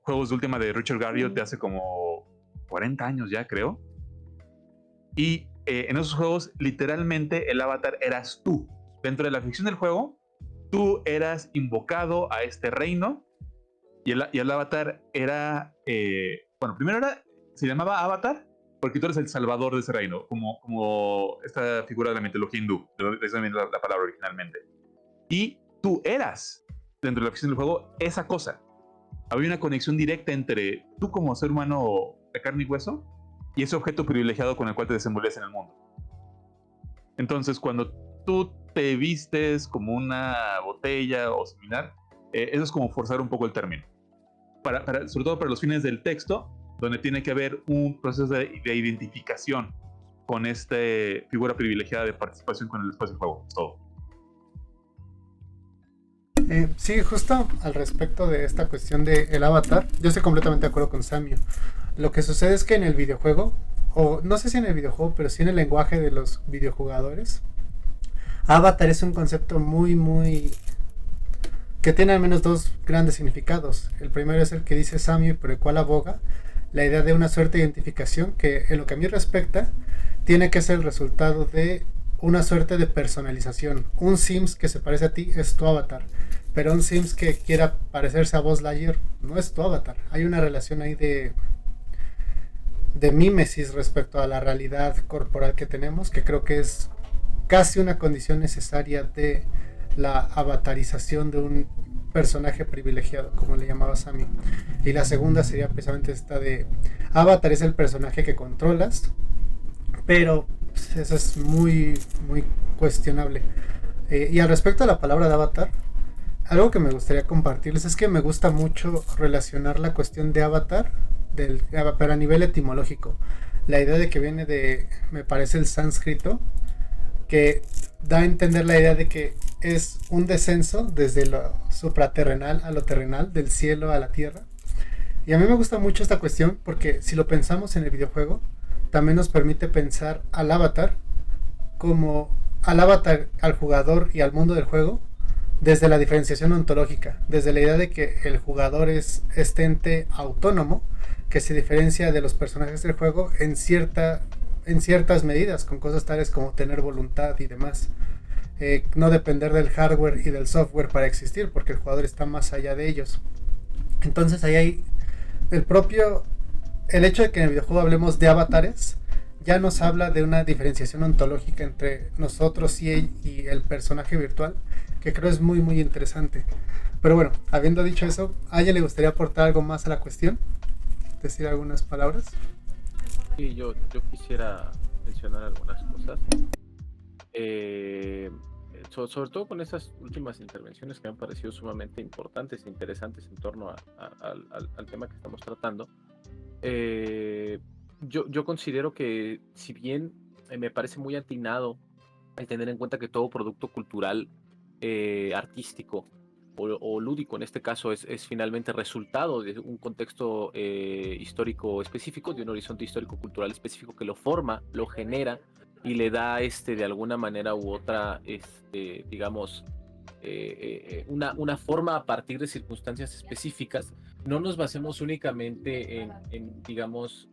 Juegos de Ultima de Richard Garriott de hace como 40 años ya, creo. Y en esos juegos, literalmente, el avatar eras tú. Dentro de la ficción del juego, tú eras invocado a este reino. Y el avatar era... bueno, primero se llamaba avatar porque tú eres el salvador de ese reino. Como esta figura de la mitología hindú. Esa es la palabra originalmente. Y tú eras, dentro de la ficción del juego, esa cosa. Había una conexión directa entre tú como ser humano de carne y hueso y ese objeto privilegiado con el cual te desenvolves en el mundo. Entonces, cuando tú te vistes como una botella o similar, eso es como forzar un poco el término. Sobre todo para los fines del texto, donde tiene que haber un proceso de identificación con esta figura privilegiada de participación con el espacio de juego. Todo. Sí, justo al respecto de esta cuestión del avatar, yo estoy completamente de acuerdo con Samio. Lo que sucede es que en el videojuego, o no sé si en el videojuego, pero sí en el lenguaje de los videojugadores, avatar es un concepto muy que tiene al menos dos grandes significados. El primero es el que dice Samio, pero el cual aboga la idea de una suerte de identificación que, en lo que a mí respecta, tiene que ser el resultado de una suerte de personalización. Un Sims que se parece a ti es tu avatar, pero un Sims que quiera parecerse a Buzz Lightyear no es tu avatar. Hay una relación ahí de mímesis respecto a la realidad corporal que tenemos, que creo que es casi una condición necesaria de la avatarización de un personaje privilegiado, como le llamaba Sammy. Y la segunda sería precisamente esta de avatar es el personaje que controlas, pero pues, eso es muy cuestionable. Y al respecto a la palabra de avatar, algo que me gustaría compartirles es que me gusta mucho relacionar la cuestión de avatar pero a nivel etimológico. La idea de que viene de, me parece, el sánscrito, que da a entender la idea de que es un descenso desde lo supraterrenal a lo terrenal, del cielo a la tierra. Y a mí me gusta mucho esta cuestión porque si lo pensamos en el videojuego, también nos permite pensar al avatar como al avatar, al jugador y al mundo del juego desde la diferenciación ontológica, desde la idea de que el jugador es este ente autónomo que se diferencia de los personajes del juego en ciertas medidas, con cosas tales como tener voluntad y demás. No depender del hardware y del software para existir, porque el jugador está más allá de ellos. Entonces ahí hay el hecho de que en el videojuego hablemos de avatares ya nos habla de una diferenciación ontológica entre nosotros y el personaje virtual, que creo es muy interesante. Pero bueno, habiendo dicho eso, ¿a alguien le gustaría aportar algo más a la cuestión? ¿Decir algunas palabras? Sí, yo quisiera mencionar algunas cosas. sobre todo con estas últimas intervenciones que me han parecido sumamente importantes e interesantes en torno al tema que estamos tratando. Yo considero que, si bien me parece muy atinado el tener en cuenta que todo producto cultural, artístico o lúdico en este caso es finalmente resultado de un contexto histórico específico, de un horizonte histórico-cultural específico que lo forma, lo genera y le da de alguna manera u otra, digamos, una forma a partir de circunstancias específicas. No nos basemos únicamente en digamos,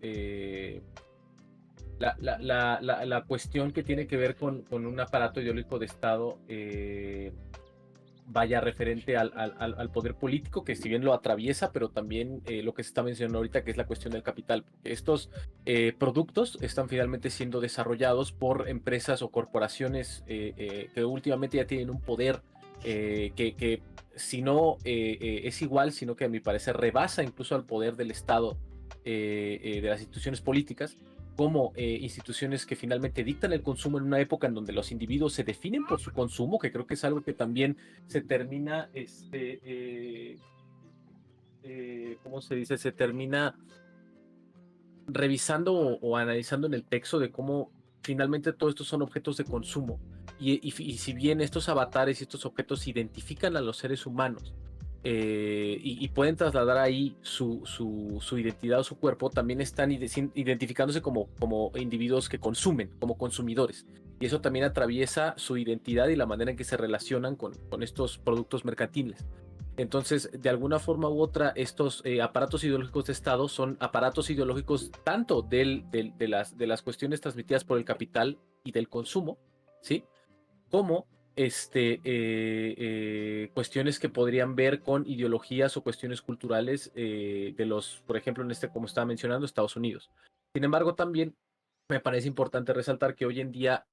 la cuestión que tiene que ver con un aparato ideológico de Estado, vaya referente al poder político, que si bien lo atraviesa, pero también lo que se está mencionando ahorita, que es la cuestión del capital. Estos productos están finalmente siendo desarrollados por empresas o corporaciones que últimamente ya tienen un poder que si no es igual, sino que a mi parecer rebasa incluso al poder del Estado, de las instituciones políticas, como instituciones que finalmente dictan el consumo en una época en donde los individuos se definen por su consumo, que creo que es algo que también se termina, ¿cómo se dice? Se termina revisando o analizando en el texto de cómo finalmente todos estos son objetos de consumo. Y si bien estos avatares y estos objetos identifican a los seres humanos, y pueden trasladar ahí su identidad o su cuerpo, también están identificándose como individuos que consumen, como consumidores. Y eso también atraviesa su identidad y la manera en que se relacionan con estos productos mercantiles. Entonces, de alguna forma u otra, estos aparatos ideológicos de Estado son aparatos ideológicos tanto de las cuestiones transmitidas por el capital y del consumo, ¿sí? Como cuestiones que podrían ver con ideologías o cuestiones culturales de los, por ejemplo, como estaba mencionando, Estados Unidos. Sin embargo, también me parece importante resaltar que hoy en día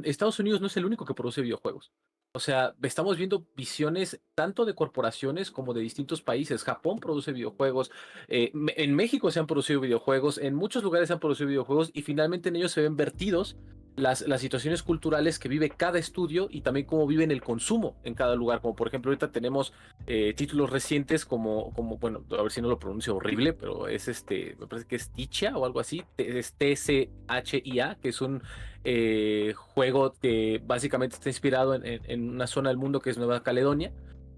Estados Unidos no es el único que produce videojuegos. O sea, estamos viendo visiones tanto de corporaciones como de distintos países. Japón produce videojuegos, en México se han producido videojuegos, en muchos lugares se han producido videojuegos, y finalmente en ellos se ven vertidos las situaciones culturales que vive cada estudio y también cómo viven el consumo en cada lugar. Como por ejemplo ahorita tenemos títulos recientes como, bueno, a ver si no lo pronuncio horrible, pero es me parece que es Tichia o algo así, es TCHIA, que es un juego que básicamente está inspirado en una zona del mundo que es Nueva Caledonia,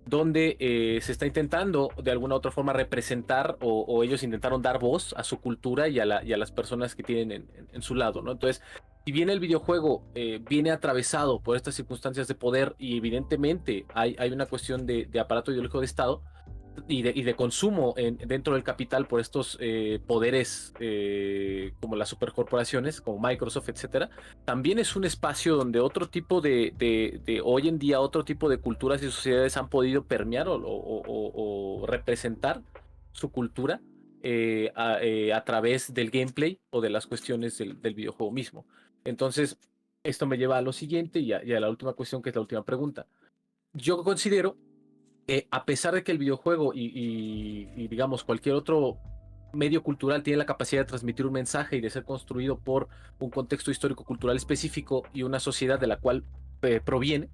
donde se está intentando de alguna u otra forma representar, o ellos intentaron dar voz a su cultura y a las personas que tienen en su lado, ¿no? Entonces, si bien el videojuego viene atravesado por estas circunstancias de poder, y evidentemente hay una cuestión de aparato ideológico de Estado y de consumo dentro del capital por estos poderes como las supercorporaciones, como Microsoft, etcétera, también es un espacio donde otro tipo de hoy en día, otro tipo de culturas y sociedades han podido permear o representar su cultura a través del gameplay o de las cuestiones del videojuego mismo. Entonces, esto me lleva a lo siguiente y a la última cuestión, que es la última pregunta. Yo considero que, a pesar de que el videojuego y digamos cualquier otro medio cultural tiene la capacidad de transmitir un mensaje y de ser construido por un contexto histórico-cultural específico y una sociedad de la cual proviene,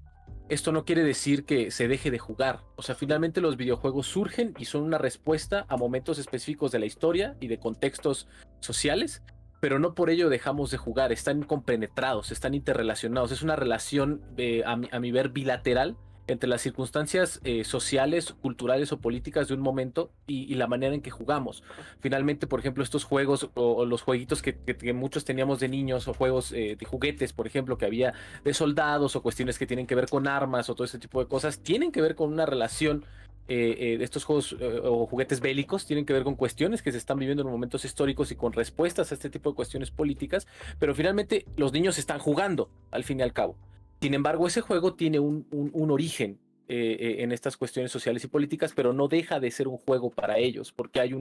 esto no quiere decir que se deje de jugar. O sea, finalmente los videojuegos surgen y son una respuesta a momentos específicos de la historia y de contextos sociales, pero no por ello dejamos de jugar. Están compenetrados, están interrelacionados. Es una relación, a mi ver, bilateral entre las circunstancias sociales, culturales o políticas de un momento y la manera en que jugamos. Finalmente, por ejemplo, estos juegos o los jueguitos que muchos teníamos de niños, o juegos de juguetes, por ejemplo, que había de soldados, o cuestiones que tienen que ver con armas o todo ese tipo de cosas, tienen que ver con una relación de estos juegos o juguetes bélicos, tienen que ver con cuestiones que se están viviendo en momentos históricos y con respuestas a este tipo de cuestiones políticas, pero finalmente los niños están jugando al fin y al cabo. Sin embargo, ese juego tiene un origen en estas cuestiones sociales y políticas, pero no deja de ser un juego para ellos, porque hay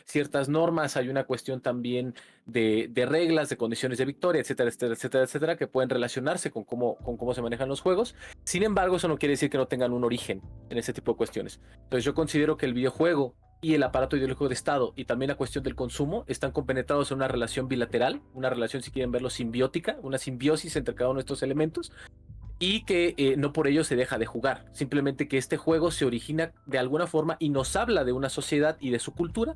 ciertas normas, hay una cuestión también de reglas, de condiciones de victoria, etcétera, etcétera, etcétera, etcétera, que pueden relacionarse con cómo se manejan los juegos. Sin embargo, eso no quiere decir que no tengan un origen en ese tipo de cuestiones. Entonces, yo considero que el videojuego y el aparato ideológico de Estado, y también la cuestión del consumo, están compenetrados en una relación bilateral, una relación, si quieren verlo, simbiótica, una simbiosis entre cada uno de estos elementos, y que no por ello se deja de jugar, simplemente que este juego se origina de alguna forma y nos habla de una sociedad y de su cultura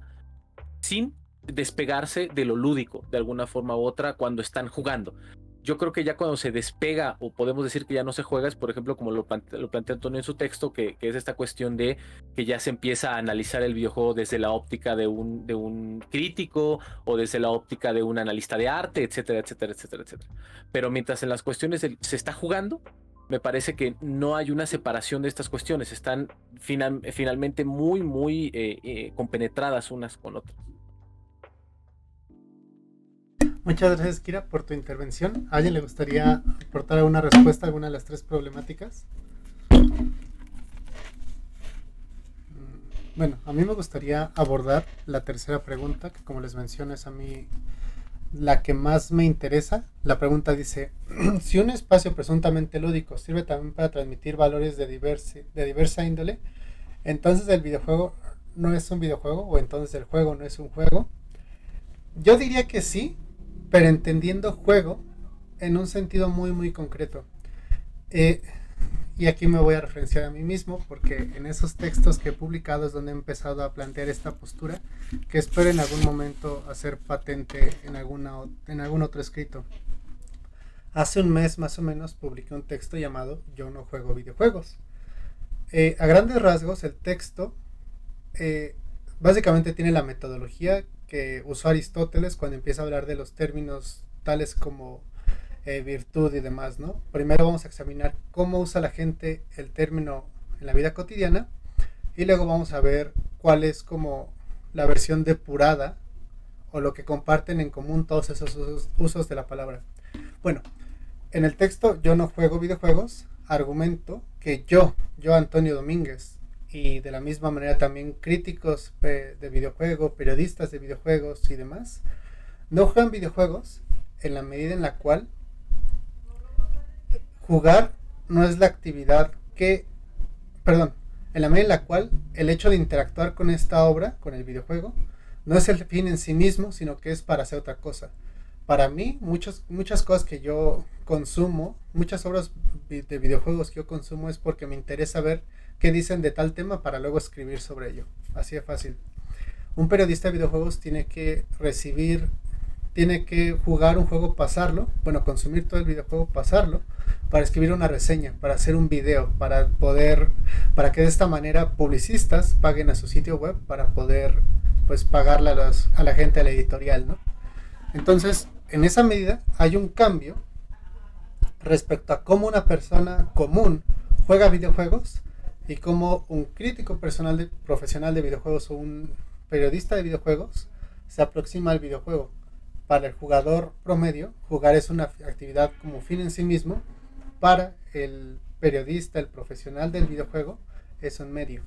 sin despegarse de lo lúdico de alguna forma u otra cuando están jugando. Yo creo que ya cuando se despega, o podemos decir que ya no se juega, es por ejemplo como lo plantea Antonio en su texto, que es esta cuestión de que ya se empieza a analizar el videojuego desde la óptica de un crítico o desde la óptica de un analista de arte, etcétera, etcétera, etcétera, etcétera. Pero mientras en las cuestiones se está jugando, me parece que no hay una separación de estas cuestiones, están finalmente muy, muy compenetradas unas con otras. Muchas gracias, Kira, por tu intervención. ¿A alguien le gustaría aportar alguna respuesta a alguna de las tres problemáticas? Bueno, a mí me gustaría abordar la tercera pregunta, que como les menciono es a mí la que más me interesa. La pregunta dice, si un espacio presuntamente lúdico sirve también para transmitir valores de diversa índole, entonces el videojuego no es un videojuego, o entonces el juego no es un juego. Yo diría que sí, pero entendiendo juego en un sentido muy muy concreto. Y aquí me voy a referenciar a mí mismo, porque en esos textos que he publicado es donde he empezado a plantear esta postura, que espero en algún momento hacer patente en algún otro escrito. Hace un mes más o menos publiqué un texto llamado Yo no juego videojuegos. A grandes rasgos el texto básicamente tiene la metodología que usó Aristóteles cuando empieza a hablar de los términos tales como virtud y demás, ¿no? Primero vamos a examinar cómo usa la gente el término en la vida cotidiana, y luego vamos a ver cuál es como la versión depurada o lo que comparten en común todos esos usos de la palabra. Bueno, en el texto Yo no juego videojuegos argumento que yo Antonio Domínguez, y de la misma manera también críticos de videojuegos, periodistas de videojuegos y demás, no juegan videojuegos en la medida en la cual jugar no es la actividad en la medida en la cual el hecho de interactuar con esta obra, con el videojuego, no es el fin en sí mismo, sino que es para hacer otra cosa. Para mí, muchas cosas que yo consumo, muchas obras de videojuegos que yo consumo, es porque me interesa ver qué dicen de tal tema para luego escribir sobre ello. Así de fácil. Un periodista de videojuegos tiene que jugar un juego, consumir todo el videojuego, pasarlo, para escribir una reseña, para hacer un video, para que de esta manera publicistas paguen a su sitio web para poder pues pagarle a la gente, a la editorial, ¿no? Entonces, en esa medida hay un cambio respecto a cómo una persona común juega videojuegos y cómo un crítico profesional de videojuegos o un periodista de videojuegos se aproxima al videojuego. Para el jugador promedio, jugar es una actividad como fin en sí mismo. Para el periodista, el profesional del videojuego, es un medio.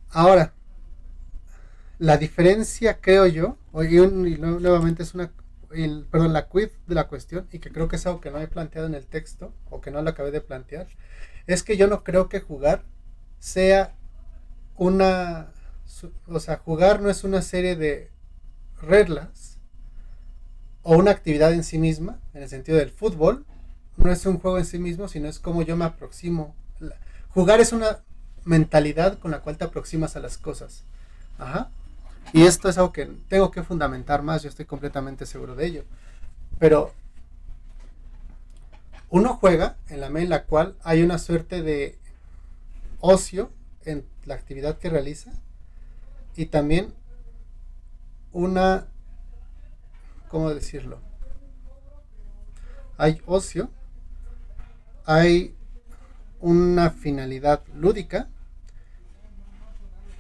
Ahora, la diferencia, creo yo, nuevamente es la quid de la cuestión, y que creo que es algo que no he planteado en el texto, o que no lo acabé de plantear, es que yo no creo que jugar sea jugar no es una serie de reglas o una actividad en sí misma, en el sentido del fútbol, no es un juego en sí mismo, sino es como yo me aproximo. Jugar es una mentalidad con la cual te aproximas a las cosas. Ajá. Y esto es algo que tengo que fundamentar más, yo estoy completamente seguro de ello. Pero uno juega en la medida en la cual hay una suerte de ocio en la actividad que realiza, y también ¿cómo decirlo? Hay ocio, hay una finalidad lúdica,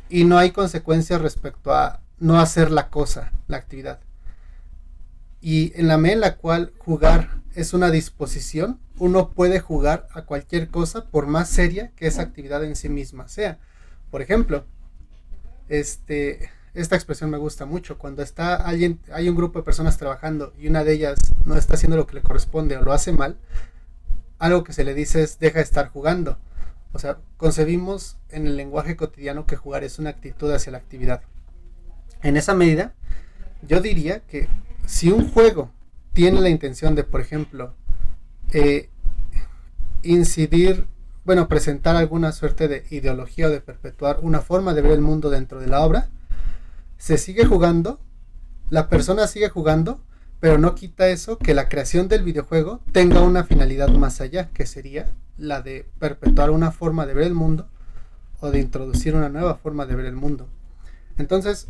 y no hay consecuencias respecto a no hacer la actividad. Y en la medida en la cual jugar es una disposición, uno puede jugar a cualquier cosa, por más seria que esa actividad en sí misma sea. Por ejemplo, esta expresión me gusta mucho: cuando hay un grupo de personas trabajando y una de ellas no está haciendo lo que le corresponde o lo hace mal, algo que se le dice es: deja de estar jugando. O sea, concebimos en el lenguaje cotidiano que jugar es una actitud hacia la actividad. En esa medida, yo diría que si un juego tiene la intención de, por ejemplo, incidir, bueno, presentar alguna suerte de ideología o de perpetuar una forma de ver el mundo dentro de la obra, se sigue jugando, la persona sigue jugando, pero no quita eso que la creación del videojuego tenga una finalidad más allá, que sería la de perpetuar una forma de ver el mundo o de introducir una nueva forma de ver el mundo. Entonces,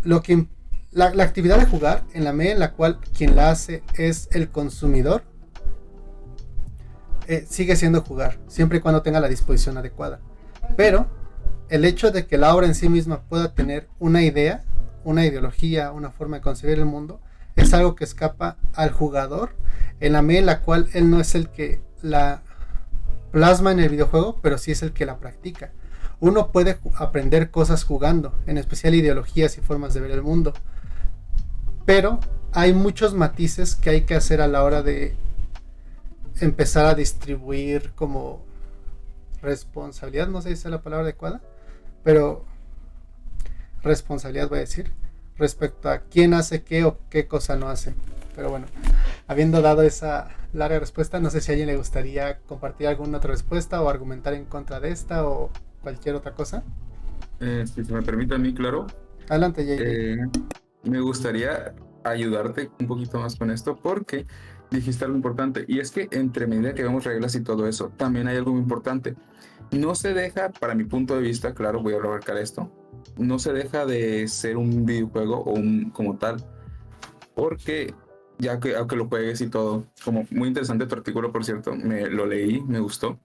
la actividad de jugar, en la medida en la cual quien la hace es el consumidor, sigue siendo jugar, siempre y cuando tenga la disposición adecuada. Pero el hecho de que la obra en sí misma pueda tener una idea, una ideología, una forma de concebir el mundo, es algo que escapa al jugador, en la medida en la cual él no es el que la plasma en el videojuego, pero sí es el que la practica. Uno puede aprender cosas jugando, en especial ideologías y formas de ver el mundo, pero hay muchos matices que hay que hacer a la hora de empezar a distribuir como responsabilidad, no sé si es la palabra adecuada, pero responsabilidad voy a decir, respecto a quién hace qué o qué cosa no hace. Pero bueno, habiendo dado esa larga respuesta, no sé si a alguien le gustaría compartir alguna otra respuesta o argumentar en contra de esta o cualquier otra cosa. Si se me permite a mí, claro. Adelante, JJ. Me gustaría ayudarte un poquito más con esto porque dijiste algo importante y es que entre medida que vemos reglas y todo eso, también hay algo muy importante. No se deja, para mi punto de vista, claro, voy a remarcar esto, no se deja de ser un videojuego o como tal, porque ya que aunque lo juegues y todo, como muy interesante tu artículo, por cierto, lo leí, me gustó.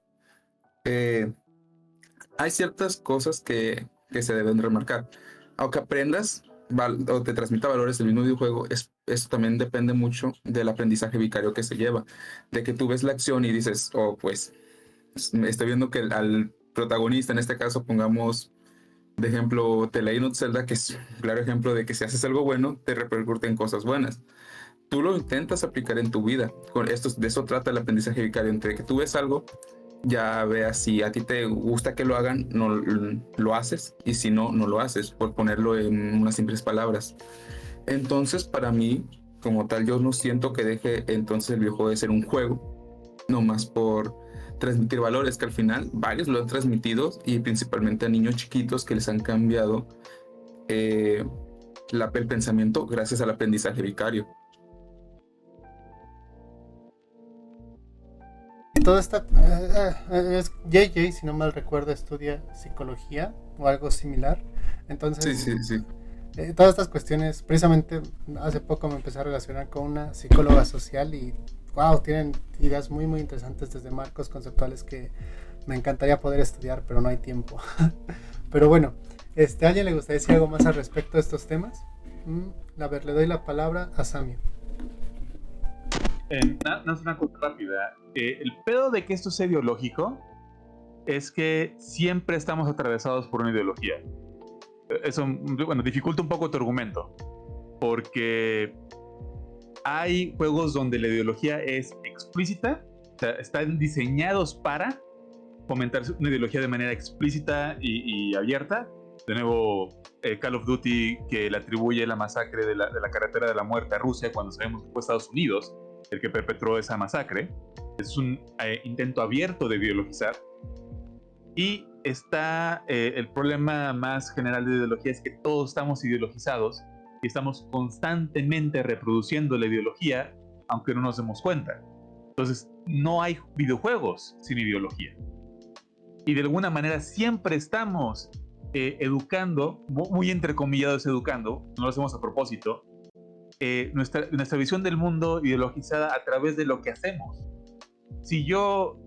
Hay ciertas cosas que se deben remarcar. Aunque aprendas o te transmita valores del mismo videojuego, eso también depende mucho del aprendizaje vicario que se lleva. De que tú ves la acción y dices, oh, pues, estoy viendo que al protagonista, en este caso, pongamos de ejemplo The Legend of Zelda, que es un claro ejemplo de que si haces algo bueno, te repercute en cosas buenas. Tú lo intentas aplicar en tu vida. De eso trata el aprendizaje vicario, entre que tú ves algo, ya veas si a ti te gusta que lo hagan, no lo haces, y si no, no lo haces, por ponerlo en unas simples palabras. Entonces, para mí, como tal, yo no siento que deje entonces el videojuego de ser un juego, no más por transmitir valores, que al final varios lo han transmitido, y principalmente a niños chiquitos que les han cambiado el pensamiento gracias al aprendizaje vicario. Todo está JJ, si no mal recuerdo, estudia psicología o algo similar. Entonces, sí. Todas estas cuestiones, precisamente hace poco me empecé a relacionar con una psicóloga social y wow, tienen ideas muy muy interesantes desde marcos conceptuales que me encantaría poder estudiar, pero no hay tiempo. Pero bueno, ¿a alguien le gustaría decir algo más al respecto de estos temas? A ver, le doy la palabra a Samio. No es una cosa rápida. El pedo de que esto sea ideológico es que siempre estamos atravesados por una ideología. Eso, bueno, dificulta un poco tu argumento, porque hay juegos donde la ideología es explícita, o sea, están diseñados para fomentar una ideología de manera explícita y abierta. De nuevo, Call of Duty, que le atribuye la masacre de la carretera de la muerte a Rusia cuando sabemos que fue Estados Unidos el que perpetró esa masacre. Es un intento abierto de ideologizar. Y está el problema más general de ideología, es que todos estamos ideologizados y estamos constantemente reproduciendo la ideología, aunque no nos demos cuenta. Entonces, no hay videojuegos sin ideología. Y de alguna manera siempre estamos educando, muy entrecomillados educando, no lo hacemos a propósito, nuestra visión del mundo ideologizada a través de lo que hacemos. Si yo,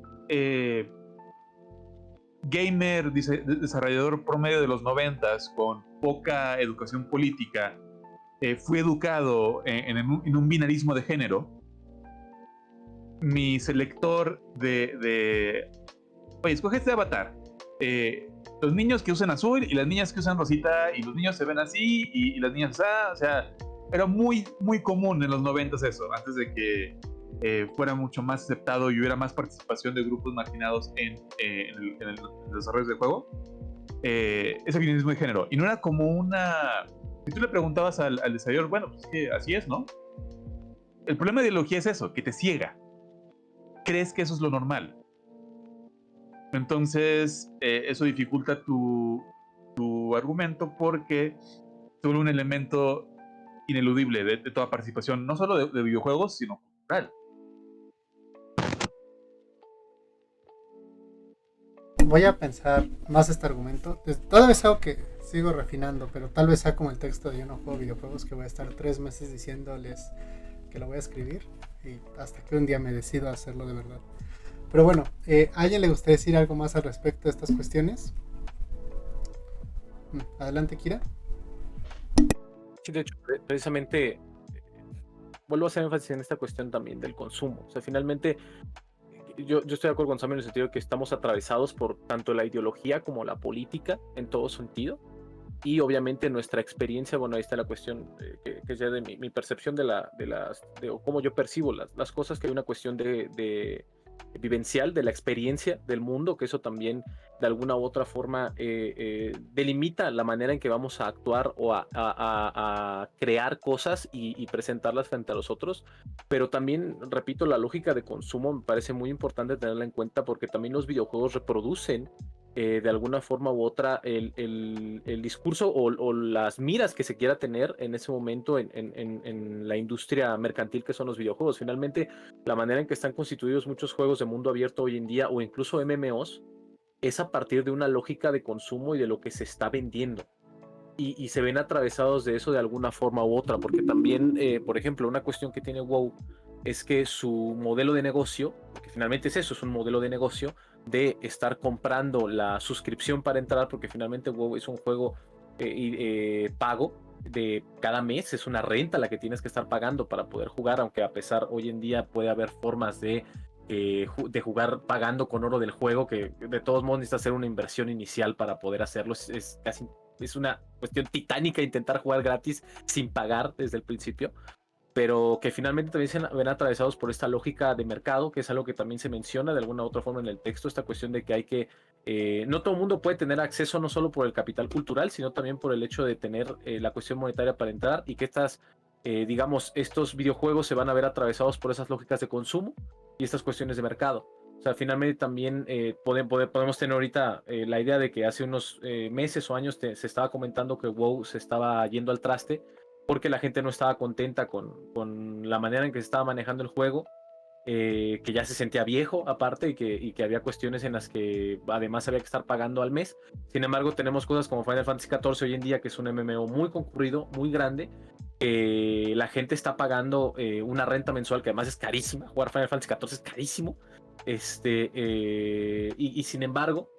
gamer, desarrollador promedio de los 90s, con poca educación política, fui educado en un binarismo de género, mi selector de oye, escoge este avatar, los niños que usan azul y las niñas que usan rosita, y los niños se ven así y las niñas o sea, era muy muy común en los 90s eso, antes de que fuera mucho más aceptado y hubiera más participación de grupos marginados en el desarrollo del juego, ese binarismo de género. Y no era como una... Si tú le preguntabas al desarrollador, bueno, pues que así es, ¿no? El problema de ideología es eso, que te ciega. Crees que eso es lo normal. Entonces, eso dificulta tu argumento porque es un elemento ineludible de toda participación, no solo de videojuegos, sino cultural. Voy a pensar más este argumento. Todavía es algo que sigo refinando, pero tal vez sea como el texto de Yo no juego videojuegos, que voy a estar 3 meses diciéndoles que lo voy a escribir y hasta que un día me decido a hacerlo de verdad. Pero bueno, ¿a alguien le gustaría decir algo más al respecto de estas cuestiones? Adelante, Kira. Sí, de hecho, precisamente vuelvo a hacer énfasis en esta cuestión también del consumo. O sea, finalmente, yo estoy de acuerdo con Sam en el sentido de que estamos atravesados por tanto la ideología como la política en todo sentido. Y obviamente nuestra experiencia, bueno, ahí está la cuestión que es ya de mi percepción de cómo yo percibo las cosas, que hay una cuestión de vivencial, de la experiencia del mundo, que eso también de alguna u otra forma delimita la manera en que vamos a actuar o a crear cosas y presentarlas frente a los otros. Pero también, repito, la lógica de consumo me parece muy importante tenerla en cuenta, porque también los videojuegos reproducen de alguna forma u otra el discurso o las miras que se quiera tener en ese momento en la industria mercantil que son los videojuegos. Finalmente, la manera en que están constituidos muchos juegos de mundo abierto hoy en día, o incluso MMOs, es a partir de una lógica de consumo y de lo que se está vendiendo. Y se ven atravesados de eso de alguna forma u otra, porque también, por ejemplo, una cuestión que tiene WoW es que su modelo de negocio, que finalmente es eso, es un modelo de negocio de estar comprando la suscripción para entrar, porque finalmente WoW es un juego pago de cada mes, es una renta la que tienes que estar pagando para poder jugar, aunque a pesar hoy en día puede haber formas de jugar pagando con oro del juego, que de todos modos necesitas hacer una inversión inicial para poder hacerlo. Es una cuestión titánica intentar jugar gratis sin pagar desde el principio, pero que finalmente también se ven atravesados por esta lógica de mercado, que es algo que también se menciona de alguna u otra forma en el texto, esta cuestión de que hay que, no todo el mundo puede tener acceso, no solo por el capital cultural, sino también por el hecho de tener la cuestión monetaria para entrar, y que digamos, estos videojuegos se van a ver atravesados por esas lógicas de consumo y estas cuestiones de mercado. O sea, finalmente también podemos tener ahorita la idea de que hace unos meses o años se estaba comentando que WoW se estaba yendo al traste porque la gente no estaba contenta con la manera en que se estaba manejando el juego, que ya se sentía viejo aparte, y que había cuestiones en las que además había que estar pagando al mes. Sin embargo, tenemos cosas como Final Fantasy XIV hoy en día, que es un MMO muy concurrido, muy grande. La gente está pagando una renta mensual que además es carísima. Jugar Final Fantasy XIV es carísimo. Y sin embargo,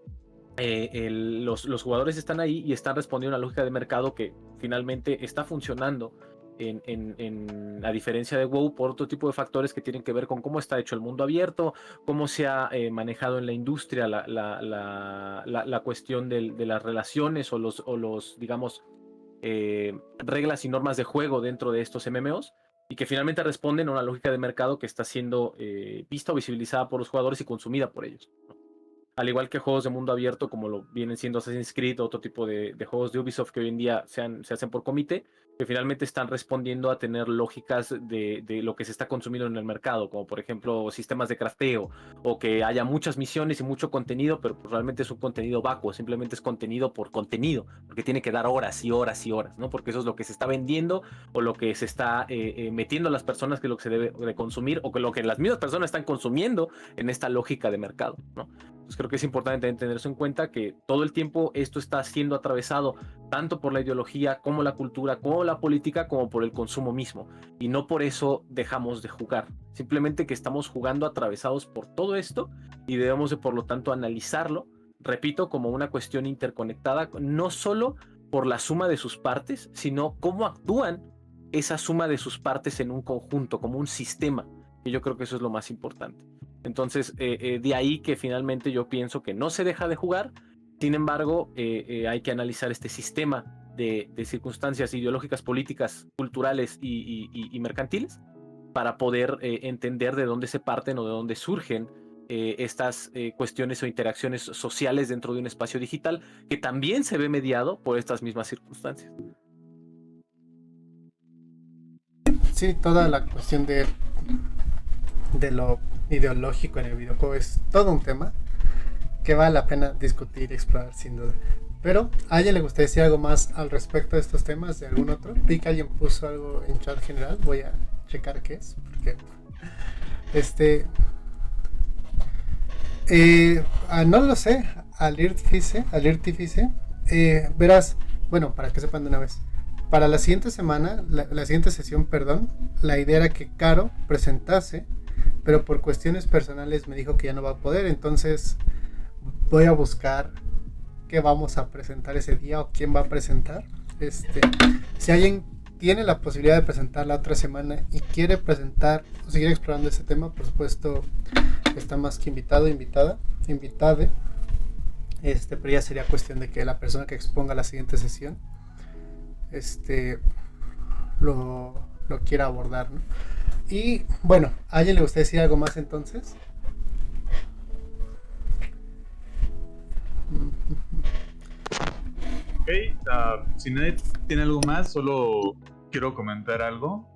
los jugadores están ahí y están respondiendo a una lógica de mercado que finalmente está funcionando, a diferencia de WoW, por otro tipo de factores que tienen que ver con cómo está hecho el mundo abierto, cómo se ha manejado en la industria la cuestión de las relaciones o los digamos, reglas y normas de juego dentro de estos MMOs, y que finalmente responden a una lógica de mercado que está siendo vista o visibilizada por los jugadores y consumida por ellos, ¿no? Al igual que juegos de mundo abierto como lo vienen siendo Assassin's Creed o otro tipo de juegos de Ubisoft que hoy en día se hacen por comité, que finalmente están respondiendo a tener lógicas de lo que se está consumiendo en el mercado, como por ejemplo sistemas de crafteo, o que haya muchas misiones y mucho contenido, pero pues realmente es un contenido vacuo, simplemente es contenido por contenido, porque tiene que dar horas y horas y horas, ¿no? Porque eso es lo que se está vendiendo, o lo que se está metiendo a las personas, que es lo que se debe de consumir, o que lo que las mismas personas están consumiendo en esta lógica de mercado, ¿no? Entonces creo que es importante tener eso en cuenta, que todo el tiempo esto está siendo atravesado tanto por la ideología, como la cultura, como la política, como por el consumo mismo. Y no por eso dejamos de jugar. Simplemente que estamos jugando atravesados por todo esto, y debemos de, por lo tanto, analizarlo, repito, como una cuestión interconectada, no solo por la suma de sus partes, sino cómo actúan esa suma de sus partes en un conjunto, como un sistema. Y yo creo que eso es lo más importante. Entonces, de ahí que finalmente yo pienso que no se deja de jugar. Sin embargo, hay que analizar este sistema de circunstancias ideológicas, políticas, culturales y mercantiles, para poder entender de dónde se parten o de dónde surgen estas cuestiones o interacciones sociales dentro de un espacio digital, que también se ve mediado por estas mismas circunstancias. Sí, toda la cuestión de lo ideológico en el videojuego es todo un tema que vale la pena discutir y explorar sin duda. Pero, ¿a alguien le gustaría decir algo más al respecto de estos temas, de algún otro? Vi que alguien puso algo en chat general, voy a checar qué es, porque no lo sé, Alirtifice, verás, bueno, para que sepan de una vez, para la siguiente semana, la siguiente sesión, perdón, la idea era que Caro presentase, pero por cuestiones personales me dijo que ya no va a poder, entonces voy a buscar qué vamos a presentar ese día o quién va a presentar. Si alguien tiene la posibilidad de presentar la otra semana y quiere presentar o seguir explorando ese tema, por supuesto está más que invitado, invitada, pero ya sería cuestión de que la persona que exponga la siguiente sesión lo quiera abordar, ¿no? Y bueno, ¿a alguien le gustaría decir algo más entonces? Ok, si nadie tiene algo más, solo quiero comentar algo.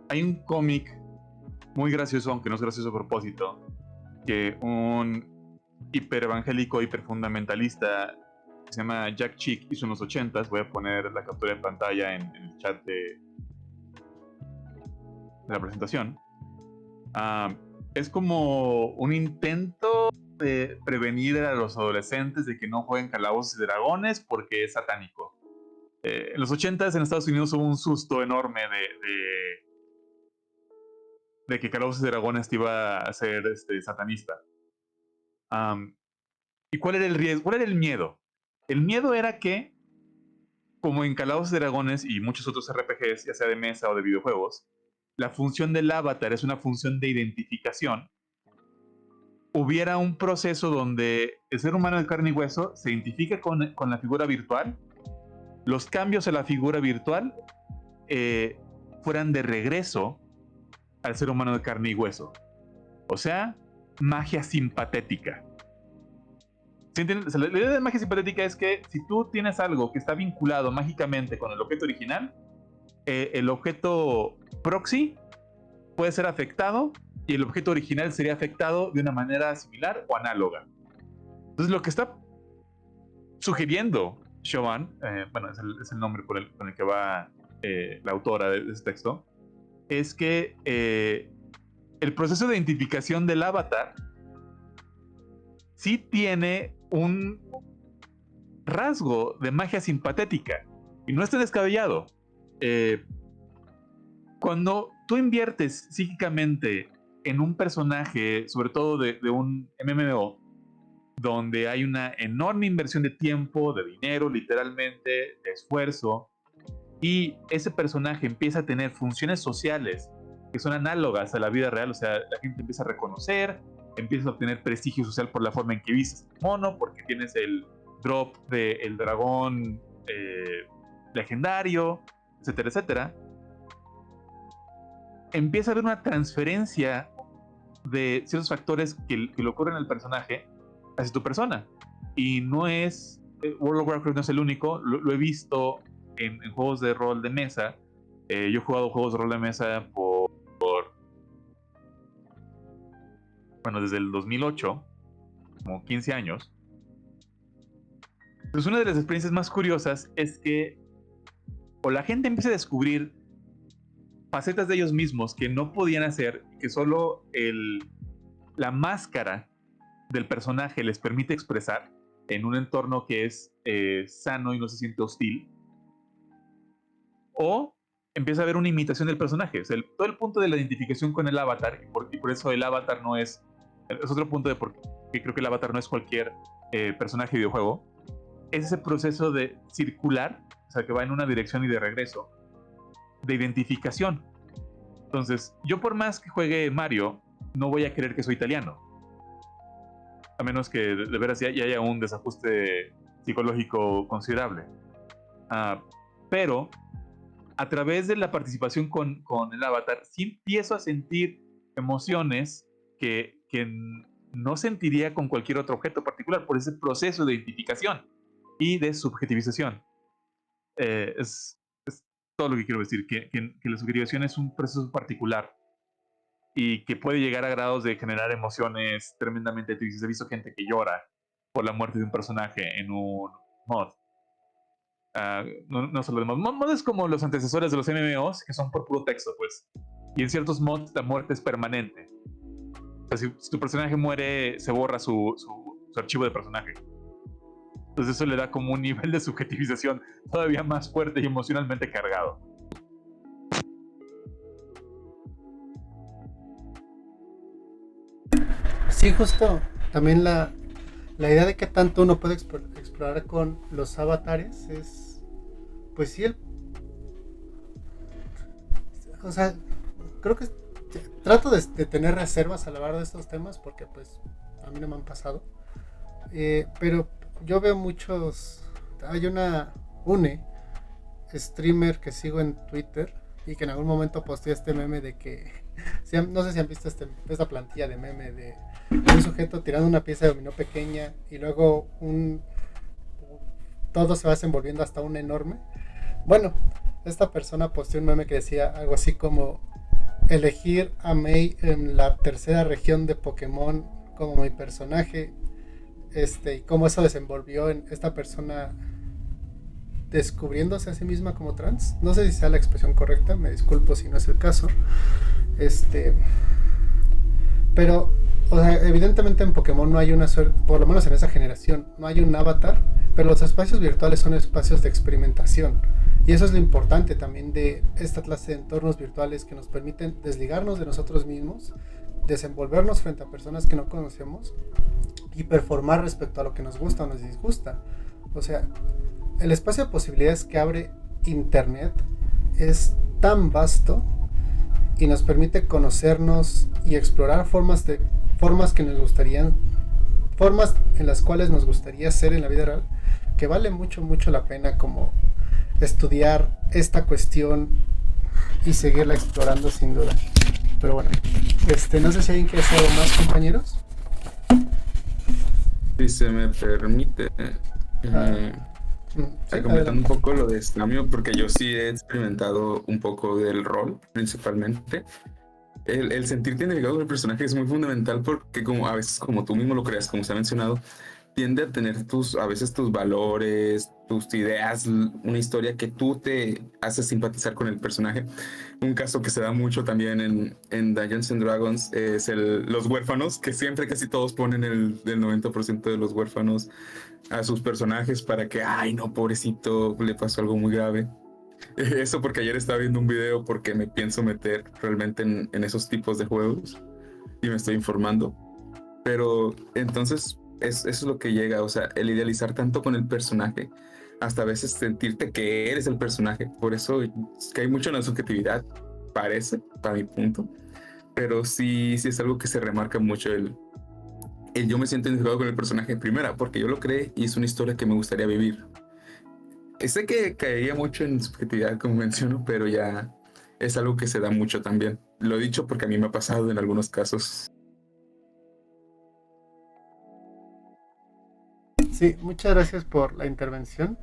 Hay un cómic muy gracioso, aunque no es gracioso a propósito, que un hiperevangélico, hiperfundamentalista que se llama Jack Chick hizo en los 80s. Voy a poner la captura de pantalla en el chat de la presentación. Es como un intento de prevenir a los adolescentes de que no jueguen Calabozos y Dragones porque es satánico. En los 80s en Estados Unidos hubo un susto enorme de que Calabozos y Dragones iba a ser satanista. ¿Y cuál era el riesgo? ¿Cuál era el miedo? El miedo era que, como en Calabozos y Dragones y muchos otros RPGs, ya sea de mesa o de videojuegos, la función del avatar es una función de identificación. Hubiera un proceso donde el ser humano de carne y hueso se identifica con la figura virtual, los cambios a la figura virtual fueran de regreso al ser humano de carne y hueso. O sea, magia simpatética. ¿Sí entiendes? La idea de magia simpatética es que si tú tienes algo que está vinculado mágicamente con el objeto original, el objeto proxy puede ser afectado y el objeto original sería afectado de una manera similar o análoga. Entonces lo que está sugiriendo Siobhan, bueno, es el nombre con el que va la autora de este texto, es que el proceso de identificación del avatar sí tiene un rasgo de magia simpatética y no está descabellado. Cuando tú inviertes psíquicamente en un personaje, sobre todo de un MMO, donde hay una enorme inversión de tiempo, de dinero, literalmente, de esfuerzo, y ese personaje empieza a tener funciones sociales que son análogas a la vida real, o sea, la gente empieza a reconocer, empieza a obtener prestigio social por la forma en que vistes el mono, porque tienes el drop del dragón legendario, etcétera, etcétera. Empieza a haber una transferencia de ciertos factores que le ocurren al personaje hacia tu persona. Y no es... World of Warcraft no es el único, lo he visto en juegos de rol de mesa. Yo he jugado juegos de rol de mesa bueno, desde el 2008, como 15 años. Entonces una de las experiencias más curiosas es que o la gente empieza a descubrir facetas de ellos mismos que no podían hacer, que solo la máscara del personaje les permite expresar en un entorno que es sano y no se siente hostil, o empieza a haber una imitación del personaje. O sea, todo el punto de la identificación con el avatar, y por eso el avatar no es otro punto de por qué creo que el avatar no es cualquier personaje de videojuego, es ese proceso de circular, o sea, que va en una dirección y de regreso, de identificación. Entonces, yo por más que juegue Mario, no voy a creer que soy italiano. A menos que de veras ya haya un desajuste psicológico considerable. Pero, a través de la participación con el avatar, sí empiezo a sentir emociones que no sentiría con cualquier otro objeto particular, por ese proceso de identificación y de subjetivización. Es todo lo que quiero decir, que la subjetivización es un proceso particular y que puede llegar a grados de generar emociones tremendamente tristes. He visto gente que llora por la muerte de un personaje en un mod. No solo de mod. Mods como los antecesores de los MMOs, que son por puro texto, pues. Y en ciertos mods la muerte es permanente. O sea, si tu personaje muere, se borra su archivo de personaje. Entonces eso le da como un nivel de subjetivización todavía más fuerte y emocionalmente cargado. Sí, justo. También la idea de que tanto uno puede explorar con los avatares es, pues sí, o sea, creo que trato de tener reservas al hablar de estos temas porque pues a mí no me han pasado. Pero yo veo muchos, hay una streamer que sigo en Twitter y que en algún momento posteó este meme de que, no sé si han visto esta plantilla de meme de un sujeto tirando una pieza de dominó pequeña y luego todo se va desenvolviendo hasta un enorme. Bueno, esta persona posteó un meme que decía algo así como elegir a Mei en la tercera región de Pokémon como mi personaje, y cómo eso desenvolvió en esta persona descubriéndose a sí misma como trans. No sé si sea la expresión correcta, me disculpo si no es el caso. Pero, o sea, evidentemente en Pokémon no hay una suerte, por lo menos en esa generación, no hay un avatar, pero los espacios virtuales son espacios de experimentación. Y eso es lo importante también de esta clase de entornos virtuales que nos permiten desligarnos de nosotros mismos, desenvolvernos frente a personas que no conocemos y performar respecto a lo que nos gusta o nos disgusta. O sea, el espacio de posibilidades que abre Internet es tan vasto y nos permite conocernos y explorar formas que nos gustarían, formas en las cuales nos gustaría ser en la vida real, que vale mucho la pena como estudiar esta cuestión y seguirla explorando sin duda. Pero bueno, no sé si alguien quiere hacer algo más, compañeros. Si se me permite, comentando un poco lo de Slamio, porque yo sí he experimentado un poco del rol, principalmente. El sentirte identificado con el personaje es muy fundamental porque como a veces, como tú mismo lo creas, como se ha mencionado, tiende a tener a veces tus valores, tus ideas, una historia que tú te haces simpatizar con el personaje. Un caso que se da mucho también en Dungeons and Dragons es los huérfanos, que siempre casi todos ponen el 90% de los huérfanos a sus personajes para que, ay no, pobrecito, le pasó algo muy grave. Eso porque ayer estaba viendo un video porque me pienso meter realmente en esos tipos de juegos y me estoy informando. Pero entonces eso es lo que llega, o sea, el idealizar tanto con el personaje, hasta a veces sentirte que eres el personaje. Por eso es que hay mucho en la subjetividad, parece, para mi punto. Pero sí es algo que se remarca mucho el yo me siento identificado con el personaje en primera, porque yo lo creé y es una historia que me gustaría vivir. Sé que caería mucho en subjetividad, como menciono, pero ya es algo que se da mucho también. Lo he dicho porque a mí me ha pasado en algunos casos. Sí, muchas gracias por la intervención.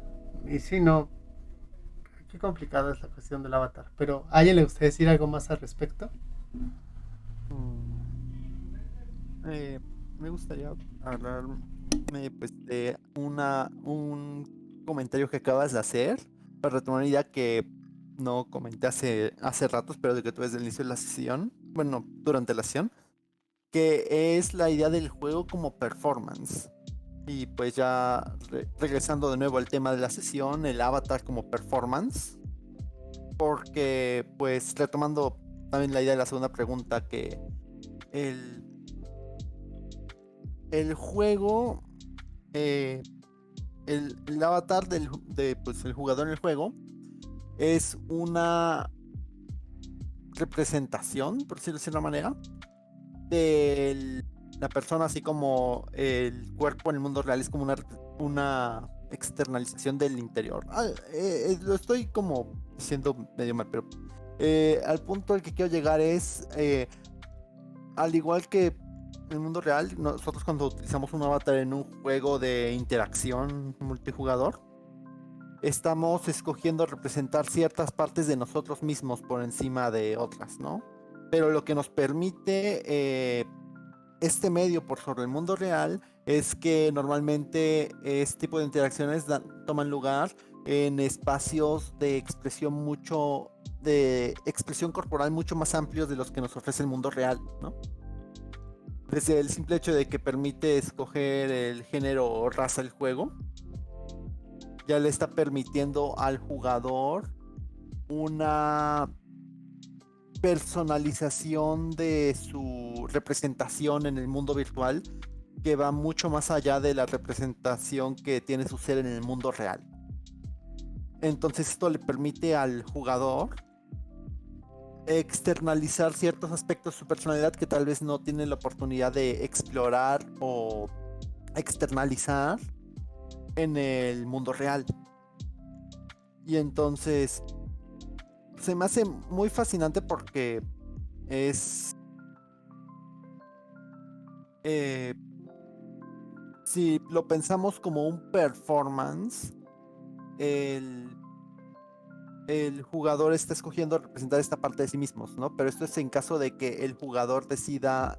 Y sí, no, qué complicada es la cuestión del avatar. Pero ¿a alguien le gustaría decir algo más al respecto? Me gustaría hablar pues, de un comentario que acabas de hacer para retomar una idea que no comenté hace ratos, pero de que tú desde el inicio de la sesión, bueno, durante la sesión, que es la idea del juego como performance. Y pues ya regresando de nuevo al tema de la sesión, el avatar como performance, porque pues retomando también la idea de la segunda pregunta, que el juego, el avatar pues, el jugador en el juego es una representación, por decirlo de una manera, de la persona, así como el cuerpo en el mundo real es como una externalización del interior. Lo estoy como diciendo medio mal, pero al punto al que quiero llegar es, al igual que en el mundo real, nosotros cuando utilizamos un avatar en un juego de interacción multijugador, estamos escogiendo representar ciertas partes de nosotros mismos por encima de otras, ¿no? Pero lo que nos permite este medio por sobre el mundo real es que normalmente este tipo de interacciones toman lugar en espacios de expresión corporal mucho más amplios de los que nos ofrece el mundo real, ¿no? Desde el simple hecho de que permite escoger el género o raza del juego, ya le está permitiendo al jugador una personalización de su representación en el mundo virtual que va mucho más allá de la representación que tiene su ser en el mundo real. Entonces esto le permite al jugador externalizar ciertos aspectos de su personalidad que tal vez no tiene la oportunidad de explorar o externalizar en el mundo real. Y entonces se me hace muy fascinante porque es... si lo pensamos como un performance, el jugador está escogiendo representar esta parte de sí mismo, ¿no? Pero esto es en caso de que el jugador decida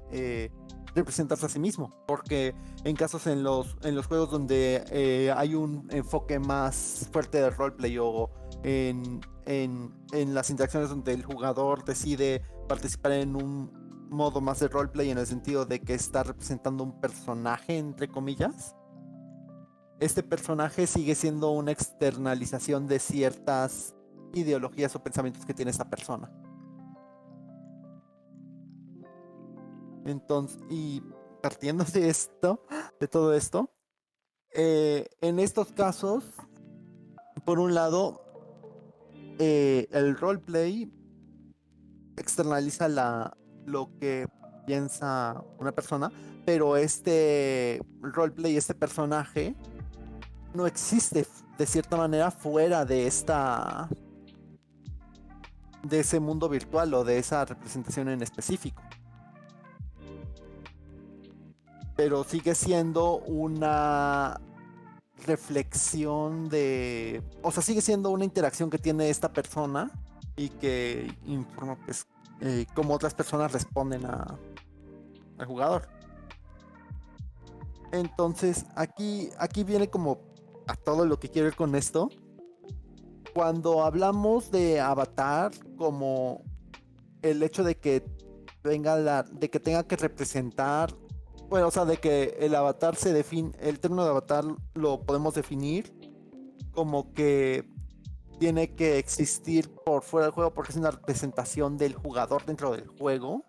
representarse a sí mismo, porque en casos en los juegos donde hay un enfoque más fuerte de roleplay o en las interacciones donde el jugador decide participar en un modo más de roleplay en el sentido de que está representando un personaje, entre comillas, este personaje sigue siendo una externalización de ciertas ideologías o pensamientos que tiene esa persona. Entonces, y partiendo de todo esto, en estos casos, por un lado, el roleplay externaliza lo que piensa una persona, pero este roleplay, este personaje, no existe de cierta manera fuera de ese mundo virtual o de esa representación en específico. Pero sigue siendo una reflexión sigue siendo una interacción que tiene esta persona y que informa pues cómo otras personas responden al jugador. Entonces aquí viene como a todo lo que quiero ir con esto. Cuando hablamos de Avatar, como el hecho de que tenga que representar, bueno, o sea, de que el avatar el término de avatar lo podemos definir como que tiene que existir por fuera del juego porque es una representación del jugador dentro del juego.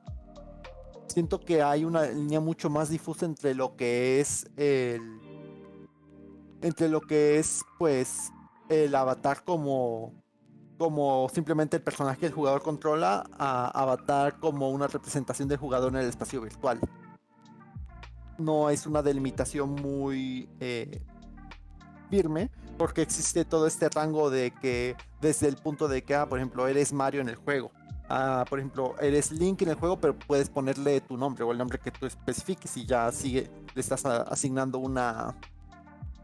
Siento que hay una línea mucho más difusa entre lo que es pues el avatar como simplemente el personaje que el jugador controla, a avatar como una representación del jugador en el espacio virtual. No es una delimitación muy firme, porque existe todo este rango de que desde el punto de que, por ejemplo, eres Mario en el juego, por ejemplo, eres Link en el juego, pero puedes ponerle tu nombre o el nombre que tú especifiques y ya le estás asignando una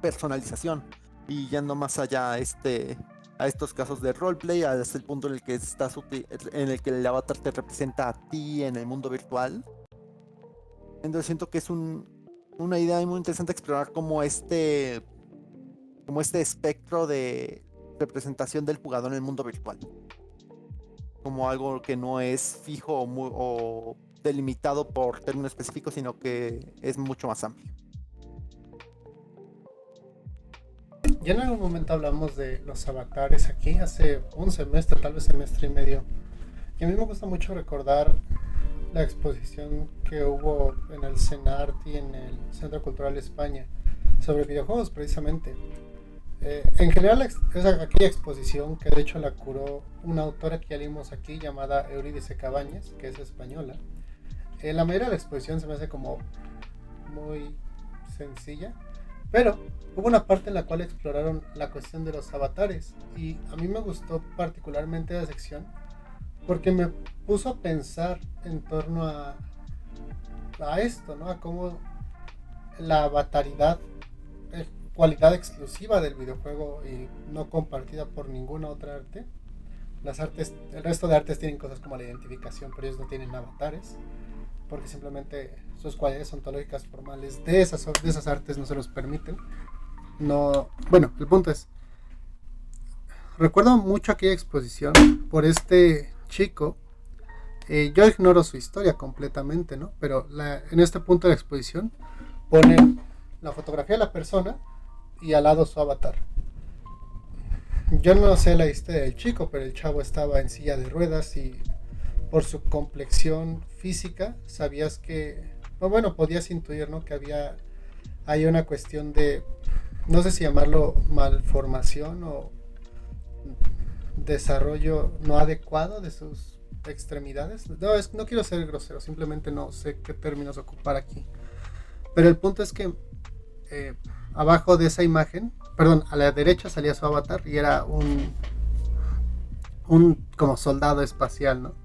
personalización. Y yendo más allá a estos casos de roleplay, hasta el punto en el que el avatar te representa a ti en el mundo virtual. Entonces siento que es una idea muy interesante explorar como este espectro de representación del jugador en el mundo virtual, como algo que no es fijo o delimitado por términos específicos, sino que es mucho más amplio. Ya en algún momento hablamos de los avatares aquí, hace un semestre, tal vez semestre y medio. Y a mí me gusta mucho recordar la exposición que hubo en el CENART y en el Centro Cultural España sobre videojuegos, precisamente. En general, es aquella exposición que de hecho la curó una autora que ya leímos aquí llamada Eurídice Cabañas, que es española. La mayoría de la exposición se me hace como muy sencilla, pero hubo una parte en la cual exploraron la cuestión de los avatares y a mí me gustó particularmente la sección porque me puso a pensar en torno a esto, ¿no? A cómo la avataridad es cualidad exclusiva del videojuego y no compartida por ninguna otra arte, Las artes, el resto de artes tienen cosas como la identificación, pero ellos no tienen avatares, porque simplemente sus cualidades ontológicas formales de esas artes no se los permiten. No, bueno, el punto es, recuerdo mucho aquella exposición por este chico. Yo ignoro su historia completamente, ¿no? Pero en este punto de la exposición ponen la fotografía de la persona y al lado su avatar. Yo no sé la historia del chico, pero el chavo estaba en silla de ruedas y por su complexión física sabías que, no, bueno, podías intuir, ¿no? Que hay una cuestión de, no sé si llamarlo malformación o desarrollo no adecuado de sus extremidades. No, no quiero ser grosero, simplemente no sé qué términos ocupar aquí. Pero el punto es que abajo de esa imagen, perdón, a la derecha salía su avatar y era un como soldado espacial, ¿no?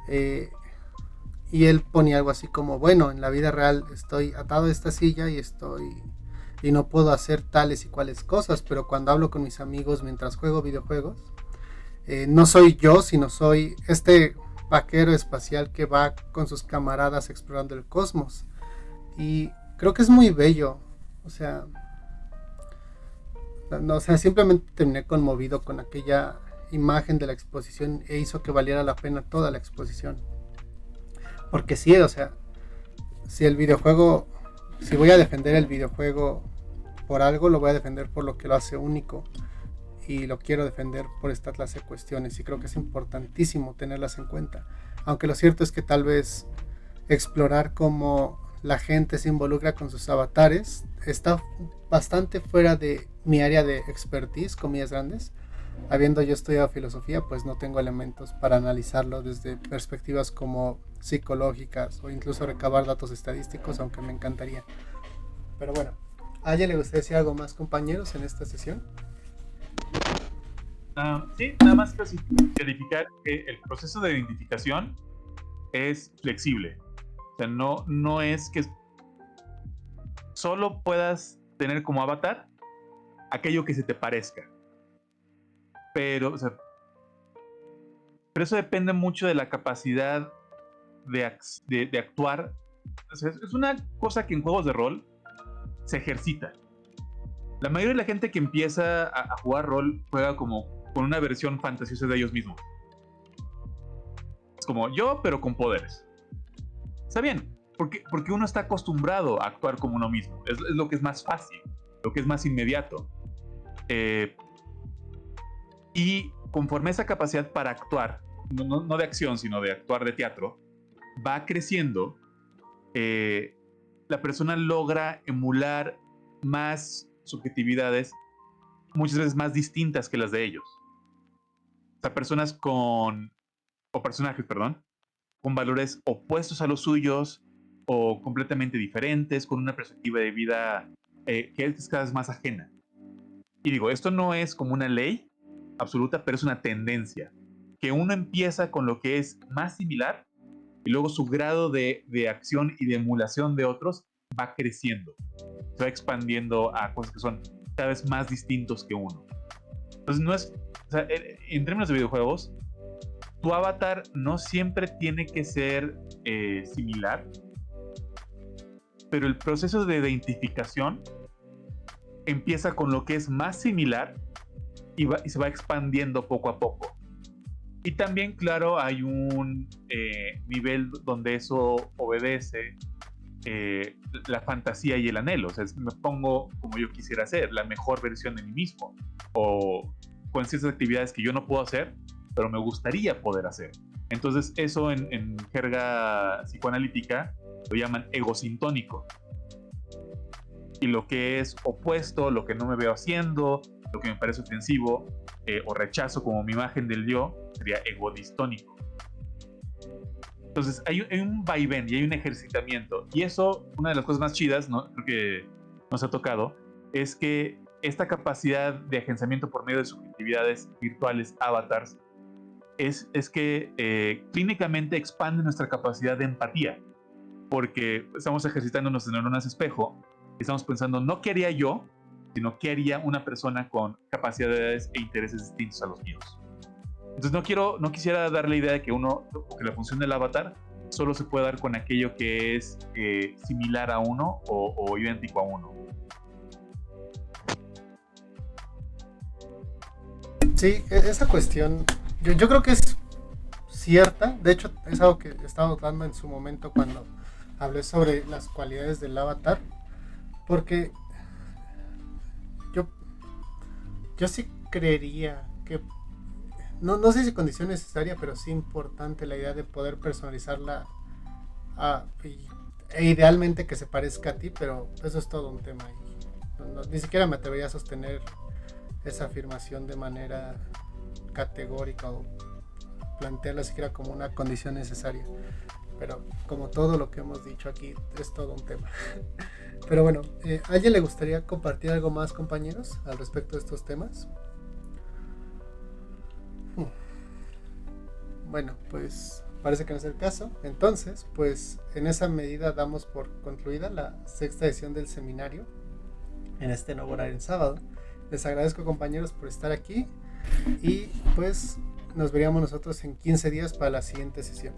Y él ponía algo así como, bueno, en la vida real estoy atado a esta silla y no puedo hacer tales y cuales cosas, pero cuando hablo con mis amigos mientras juego videojuegos, no soy yo, sino soy este vaquero espacial que va con sus camaradas explorando el cosmos. Y creo que es muy bello. O sea, no, o sea, simplemente terminé conmovido con aquella imagen de la exposición e hizo que valiera la pena toda la exposición. Porque sí, o sea, si voy a defender el videojuego por algo, lo voy a defender por lo que lo hace único. Y lo quiero defender por esta clase de cuestiones y creo que es importantísimo tenerlas en cuenta, aunque lo cierto es que tal vez explorar cómo la gente se involucra con sus avatares está bastante fuera de mi área de expertise, comillas grandes. Habiendo yo estudiado filosofía, pues no tengo elementos para analizarlo desde perspectivas como psicológicas o incluso recabar datos estadísticos, aunque me encantaría. Pero bueno, ¿a ella le gustaría decir algo más, compañeros, en esta sesión? Sí, nada más clarificar que el proceso de identificación es flexible. O sea, no es que solo puedas tener como avatar aquello que se te parezca. Pero, o sea, pero eso depende mucho de la capacidad de actuar. O sea, es una cosa que en juegos de rol se ejercita. La mayoría de la gente que empieza a jugar rol juega como con una versión fantasiosa de ellos mismos. Es como yo, pero con poderes. Está bien, porque uno está acostumbrado a actuar como uno mismo. Es lo que es más fácil, lo que es más inmediato. Y conforme esa capacidad para actuar, no de acción, sino de actuar de teatro, va creciendo, la persona logra emular más subjetividades, muchas veces más distintas que las de ellos. O sea, personajes, perdón, con valores opuestos a los suyos o completamente diferentes, con una perspectiva de vida que es cada vez más ajena. Y digo, esto no es como una ley absoluta, pero es una tendencia. Que uno empieza con lo que es más similar y luego su grado de acción y de emulación de otros va creciendo. Se va expandiendo a cosas que son cada vez más distintos que uno. Entonces no es, o sea, en términos de videojuegos, tu avatar no siempre tiene que ser similar, pero el proceso de identificación empieza con lo que es más similar y se va expandiendo poco a poco. Y también, claro, hay un nivel donde eso obedece la fantasía y el anhelo. O sea, me pongo como yo quisiera ser, la mejor versión de mí mismo, o con ciertas actividades que yo no puedo hacer, pero me gustaría poder hacer. Entonces, eso en jerga psicoanalítica lo llaman egosintónico. Y lo que es opuesto, lo que no me veo haciendo, lo que me parece ofensivo o rechazo como mi imagen del yo, sería egodistónico. Entonces hay un vaivén y hay un ejercitamiento. Y eso, una de las cosas más chidas, ¿no? Creo que nos ha tocado, es que esta capacidad de agenciamiento por medio de subjetividades virtuales, avatars, es que clínicamente expande nuestra capacidad de empatía. Porque estamos ejercitando nuestras neuronas espejo y estamos pensando, no qué haría yo, sino qué haría una persona con capacidades e intereses distintos a los míos. Entonces no quisiera dar la idea de que que la función del avatar solo se puede dar con aquello que es similar a uno o idéntico a uno. Sí, esa cuestión, yo creo que es cierta. De hecho, es algo que estaba notando en su momento cuando hablé sobre las cualidades del avatar. Porque yo sí creería que, no sé si condición necesaria, pero sí importante la idea de poder personalizarla e idealmente que se parezca a ti, pero eso es todo un tema. Y ni siquiera me atrevería a sostener esa afirmación de manera categórica o plantearla siquiera como una condición necesaria. Pero como todo lo que hemos dicho aquí, es todo un tema. Pero bueno, ¿a alguien le gustaría compartir algo más, compañeros, al respecto de estos temas? Bueno, pues parece que no es el caso. Entonces, pues en esa medida damos por concluida la sexta edición del seminario en este nuevo horario en sábado. Les agradezco, compañeros, por estar aquí y pues nos veríamos nosotros en 15 días para la siguiente sesión.